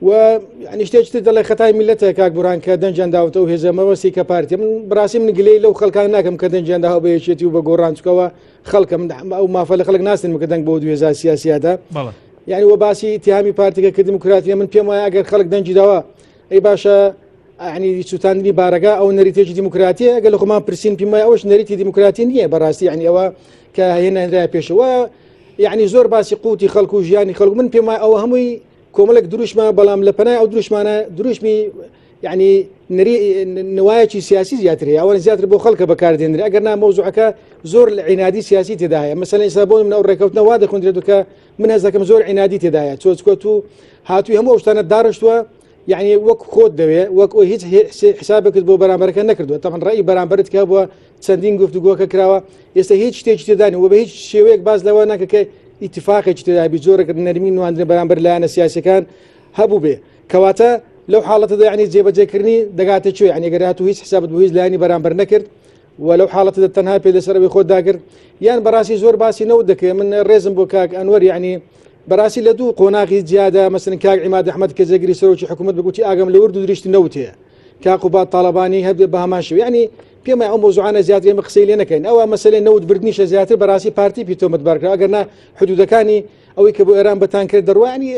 و ینی شتێکتر دەڵێ خەتای میلەتە کاک بوران کە دەنجیان داوتە و هێزەمەوەسی کە پارتی من بڕاستی من گلەی لەو خەڵکان ناکەم کە دەنجیان داوە بە یەکێتی و بە گۆڕانچکەوە خەڵکم ئەو مافە لە خەڵک ناستن کە دەنگ بۆ 2000 سیاسیادا یعنی وە باسی ئیتیهامی پارتیەکە کە دیموکراتیە من پێم وایە ئەگەر خەڵک دەنجی داوە ئەی باشە ینی سووتاندنی بارەگا ئەو نەریتێکی دیموکراتیە ئەگەر لە خۆمان پرسین پێم وایە ئەوش نەریتی دیموکراتی نییە بەڕاستی ینی ئەوە کە هێنانرای پێشەوە یعنی زۆر باسی قوتی خەڵک و ژیانی خەڵک من پێم وایە ئەوە هەمووی کۆمەڵێک دروشمە بەڵام لە پەنای ئەو دروشمانە دروشمی یعنی نوایەکی سیاسی زیاتر هەیە ئەوەن زیاتر بۆ خەڵکە بەکاردێنرێ ئەگەر نا مەوزوعەکە زۆر عنادی سیاسی تێدا هەیە مەسەلەن ئێستا بۆ من ئەو ڕێکەوتنە وا دەخوێنرێت کە من هەز دەکەم زۆر عنادی تێدا هەیە چۆچکۆت و هاتووی هەموو ئەو شتانە داڕشتووە یعنی وەک خۆت دەوێ وەک ئەو هیچ حسابێکت بۆ بەرامبەرەکە نەکردووە تەمەن ڕێی بەرامبەرت کە بووە چەندین گفتوگۆکە کراوە ئێستا هیچ شتێکی تێدانی و بە هیچ شێوەیەک باز لەوە ناکە کە ئیتفاقێکی تێدابی زۆرە نەرمی نواندنە بەرامبەر لایەنە سیاسەکان هەبوو بێ کەواتە لەو حاڵەتەدا یعنی جێبەجێکردنی دەگاتە چێ یعنی گەرات و هیچ حسابت بۆ هیچ لایانی بەرامبەر نەکرد و لەو حاڵەتەدا تەنها پێ لەسەرەوەی خۆت داگرت یان بەڕاستی زۆر باسی نەوت دەکەێت من ڕێزم بۆ کاک ئەنوەر یعنی بەڕاستی لە دوو قۆناغی جیادا مەسن کاک عیماد ئەحمەد کە جێگری سەرۆکی حکوومەت بگوتی ئاگەم لە ورد و دریشتی نەوت هەیە کاک و بات تاڵەبانی هەبێ بە هەمان شێوە یعنی پێم ئەو مۆزوعانە زیاتر ئێمە قسەی لێ نەکەین ئەوە مەسەلەی نەوت بردنیشە زیاتر بەڕاستی پارتی پێ تۆمەتبارکرا ئەگەرنا حدودەکانی ئەوەی کە بۆ ئێران بەتان کرد دەڕوانی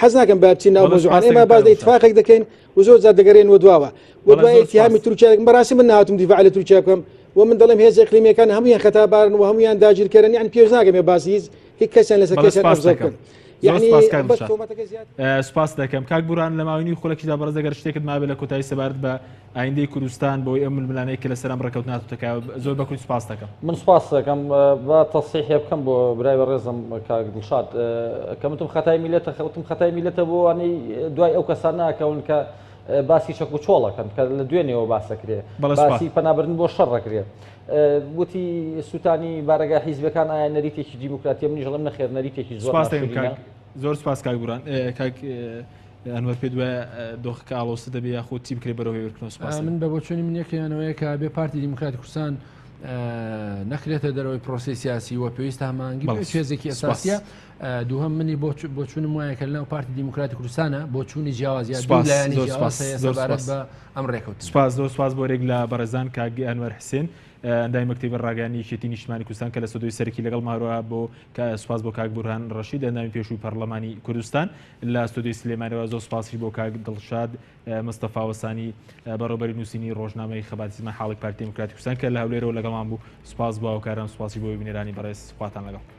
حەز ناکەم بچین ناو مۆزوعان ئێمە باز ئیتفاقێک دەکەین و زۆر جار دەگەڕێنەوە دواوە و دوای ئیتیهامی تورکیا بەڕاستی من نهاتم دیفاع لە تورکیا بکەم ومن دەڵێم هێز ئیقلیمیەکان هەمویان خەتابارن و هەمویان داگیرکەرن یعنی پێش ناکەم ێ باسی هیچ کەسیان لەسەر کەسیان ئەبزە بکەن سپاس دەکەم کاک بوران لە ماوەی خۆڵێکیدا بەڕێز ئەگەر شتێکت مابێت لە کۆتایی سەبارەت بە ئایندەی کوردستان بۆی ئەم ململانەیە کە لەسەر ئەم ڕێکەوتنە هاتووتەکە زۆر بەکوی سپاس دەکەم من سپاس دەکەم بە تەصحیح بکەم بۆ برای بەڕێزم کاک دڵشاد کەمتم خەتای میلەتە خەوتم خەتای میلەتە بۆ وانەی دوای ئەو کەسان ناکەون کە باسی چەک و چۆڵەکەن کە لە دوێنێەوە باسەکرێ باسی پەنابردن بۆ شەڕ ڕەکرێ وتی سووتانی بارەگای حیزبەکان ئایا نەریتێکی دیموکراتی منیش لەم نەخێر نەریتێکی زۆر سپاس کاک بوران کاک ئەنوەر پێ دوایە دۆخەکە ئاڵۆسە دەبێ یاخۆ چی بکرێ بەرەوەی ورکردنەوە سپاس من بە بۆچوونی من یەکیانەوەیە کە بێ پارتی دیموکراتی کوردستان نەکرێتە دەرەوەی پرۆسی سیاسی و پێویستە هەمانگی شێزێکی ئەساسیە دووهەم منی بۆچوونم وایە کە لەناو پارتی دیموکراتی کوردستانە بۆچوونی جیاوازیە دوولایانی سەبارەت بە ئەم ڕێکەوت سپاس زۆر سپاس بۆ ڕێک لە بەڕێزان کاک ئەنوەر حسێن ئەندای مەکتەبی ڕاگەیانی یەکێتی نیشتیمانی کوردستان کە لە سەدۆی سەرکی لەگەڵ ماوەوە بۆ سوپاس بۆ کاک بورهان ڕەشید ئەندامی پێشووی پەرلەمانی کوردستان لە سەدۆی سلێمانیەوە زۆر سپاسی بۆ کاک دڵشاد مستەفا وەسانی بەڕێوەبەری نووسینی ڕۆژنامەی خەباتیزمان حاڵی پارتی دیموکراتی کوردستان کە لە هەولێرەوە لەگەڵمان بوو سپاس بۆ ئەو کاران سپاسی بۆ بینێرانی بەڕێز خواتان لەگەڵ